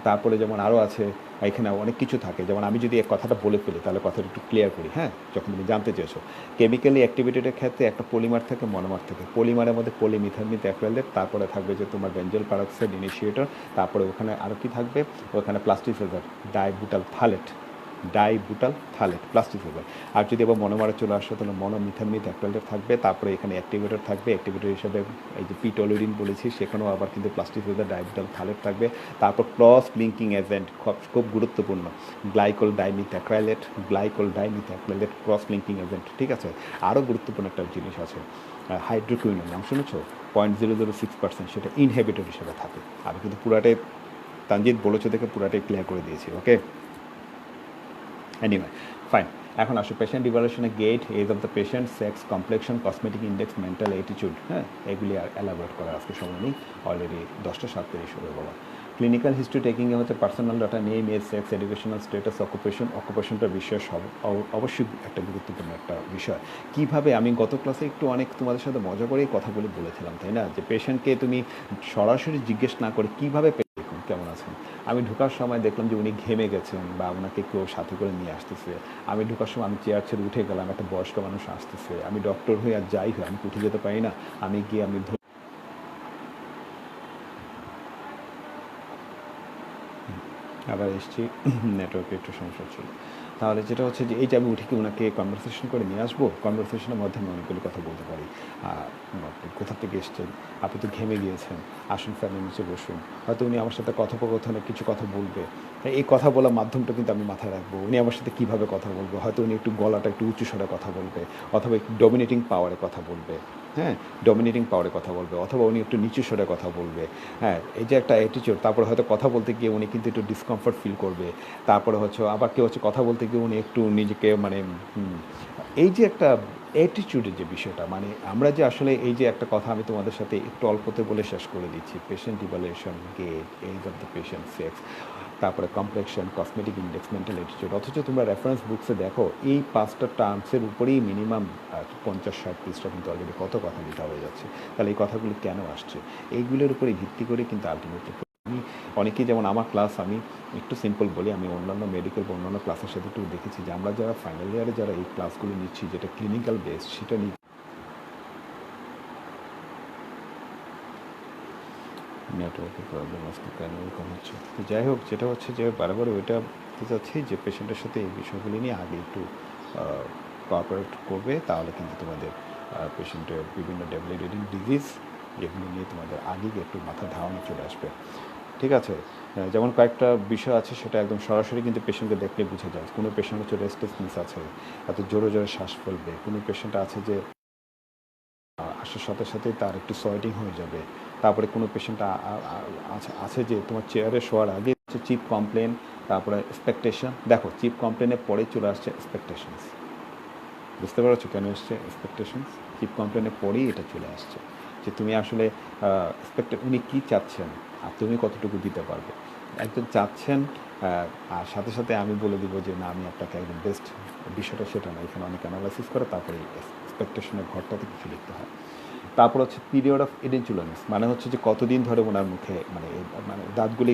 S1: তারপরে যেমন আরও আছে, এখানে অনেক কিছু থাকে, যেমন আমি যদি এক কথাটা বলে ফেলি তাহলে কথাটা একটু ক্লিয়ার করি। হ্যাঁ, যখন তুমি জানতে চেয়েছো, কেমিক্যালি অ্যাক্টিভেটেডের ক্ষেত্রে একটা পলিমার থাকে, মনোমার থাকে। পলিমারের মধ্যে পলিমিথাইলমিথ অ্যাক্রিলেট, তারপরে থাকবে যে তোমার বেঞ্জল পারক্সাইড ইনিশিয়েটর, তারপরে ওখানে আরও কি থাকবে, ওখানে প্লাস্টিসাইজার, ডাইবুটাল থালেট, ডাইবুটাল থালেট, প্লাস্টিসাইজার। আর যদি আবার মনোমারে চলে আসে তাহলে মনোমিথাইলমিথ অ্যাক্রিলেট থাকবে, তারপরে এখানে অ্যাক্টিভেটর থাকবে। অ্যাক্টিভেটর হিসেবে এই যে পিটোলুইডিন বলেছি, সেখানেও আবার কিন্তু প্লাস্টিসাইজার, ডাইবুটাল থালেট থাকবে। তারপর ক্রস লিঙ্কিং এজেন্ট খুব গুরুত্বপূর্ণ, glycol dimethacrylate, glycol dimethacrylate cross linking agent, ঠিক আছে। আরও গুরুত্বপূর্ণ একটা জিনিস আছে, হাইড্রোকুইনোন, নাম শুনেছো, 0.006%, সেটা ইনহেবিটর হিসেবে থাকে। আমি কিন্তু পুরাটাই তানজিদ বলেছে দেখে পুরাটাই ক্লিয়ার করে দিয়েছি, ওকে। Anyway, fine. এখন আসো পেশেন্ট ইভ্যালুয়েশনের gait, age of the patient, sex, complexion, cosmetic index, mental attitude. হ্যাঁ, এগুলি আর এলাবোরেট করার আজকে সময় নেই, অলরেডি 10:37 হয়ে বলা। ক্লিনিক্যাল হিস্ট্রি টেকিংয়ে হচ্ছে personal data, name, age, sex, educational status, অকুপেশনটা বিষয় সব অবশ্যই একটা গুরুত্বপূর্ণ একটা বিষয়। কীভাবে আমি গত ক্লাসে একটু অনেক তোমাদের সাথে মজা করেই কথা বলেছিলাম, তাই না, যে পেশেন্টকে তুমি সরাসরি জিজ্ঞেস না করে কীভাবে দেখুন কেমন আছেন। আমি ঢোকার সময় দেখলাম যে উনি ঘেমে গেছেন বা ওনাকে কেউ সাথে করে নিয়ে আসতেছে। আমি ঢোকার সময় আমি চেয়ার ছেড়ে উঠে গেলাম, একটা বয়স্ক মানুষ আসতেছে। আমি ডক্টর হয়ে আর যাই হই, আমি উঠে যেতে পারি না। আমি গিয়ে আবার এসছি, নেটওয়ার্কে একটু সমস্যা ছিল। তাহলে যেটা হচ্ছে যে এই যে আমি উঠে কি ওনাকে কনভারসেশন করে নিয়ে আসবো, কনভারসেশনের মাধ্যমে অনেকগুলো কথা বলতে পারি। আপনি কোথা থেকে এসছেন, আপনি তো ঘেমে গিয়েছেন, আসুন ফ্যানের নিচে বসুন। হয়তো উনি আমার সাথে কথোপকথনে কিছু কথা বলবে, এই কথা বলার মাধ্যমটা কিন্তু আমি মাথায় রাখবো। উনি আমার সাথে কীভাবে কথা বলবে, হয়তো উনি একটু গলাটা একটু উঁচু স্বরে কথা বলবে, অথবা একটু ডমিনেটিং পাওয়ারে কথা বলবে। হ্যাঁ, ডমিনেটিং পাওয়ারে কথা বলবে, অথবা উনি একটু নিচু স্বরে কথা বলবে। হ্যাঁ, এই যে একটা অ্যাটিটিউড, তারপরে হয়তো কথা বলতে গিয়ে উনি কিন্তু একটু ডিসকমফর্ট ফিল করবে। তারপরে হচ্ছে আবার কেউ হচ্ছে কথা বলতে গিয়ে উনি একটু নিজেকে মানে এই যে একটা অ্যাটিটিউডের যে বিষয়টা, মানে আমরা যে আসলে এই যে একটা কথা আমি তোমাদের সাথে একটু অল্পতে বলে শেষ করে দিচ্ছি, patient evaluation, gait, age of the patient, sex, তারপরে complexion, cosmetic index, mental attitude. অথচ তোমরা রেফারেন্স বুকসে দেখো এই 5টা টার্মসের উপরেই মিনিমাম 50-60 পৃষ্ঠা কিন্তু অলরেডি কত কথা লিখা হয়ে যাচ্ছে। তাহলে এই কথাগুলি কেন আসছে, এইগুলোর উপরে ভিত্তি করে কিন্তু আলটিমেটলি আমি অনেকেই, যেমন আমার ক্লাস, আমি একটু সিম্পল বলি, আমি অন্যান্য মেডিকেল বা অন্যান্য ক্লাসের সাথে একটু দেখেছি যে আমরা যারা ফাইনাল ইয়ারে যারা এই ক্লাসগুলো নিচ্ছি, যেটা ক্লিনিক্যাল বেস, সেটা নিয়ে নেটওয়ার্কের প্রবলেম আজকে কেন এরকম হচ্ছে। তো যাই হোক, যেটা হচ্ছে যে বারবার ওইটা বলতে চাচ্ছি যে পেশেন্টের সাথে এই বিষয়গুলি নিয়ে আগে একটু কোঅপারেট করবে, তাহলে কিন্তু তোমাদের পেশেন্টের বিভিন্ন ডেবিলিটেটিং ডিজিজ, এগুলো নিয়ে তোমাদের আগেই একটু মাথা ধারণা চলে আসবে। ঠিক আছে? যেমন কয়েকটা বিষয় আছে সেটা একদম সরাসরি কিন্তু পেশেন্টকে দেখলে বুঝা যায়। কোনো পেশেন্ট হচ্ছে রেস্টলেসনেস আছে, এত জোরে, জোরে শ্বাস ফেলবে। কোনো পেশেন্ট আছে যে আসার সাথে সাথেই তার একটু সোয়েটিং হয়ে যাবে। তারপরে কোনো পেশেন্ট আছে যে তোমার চেয়ারে শোয়ার আগে হচ্ছে চিপ কমপ্লেন, তারপরে এক্সপেকটেশন। দেখো চিপ কমপ্লেনের পরেই চলে আসছে এক্সপেকটেশনস। বুঝতে পেরেছো কেন এসছে এক্সপেকটেশনস? চিপ কমপ্লেনের পরেই এটা চলে আসছে। যে তুমি আসলে উনি কী চাচ্ছেন আর তুমি কতটুকু দিতে পারবে। একজন চাচ্ছেন আর সাথে, সাথে আমি বলে দিব যে না আমি আপনাকে একদম বেস্ট, বিষয়টা সেটা না। এখানে অনেক এনালাইসিস করে তারপরে এক্সপেকটেশনের ঘরটাতে কিছু লিখতে হয়। তারপর হচ্ছে পিরিয়ড অফ এডেন্চুলানেস, মানে হচ্ছে যে কতদিন ধরে ওনার মুখে মানে দাঁতগুলি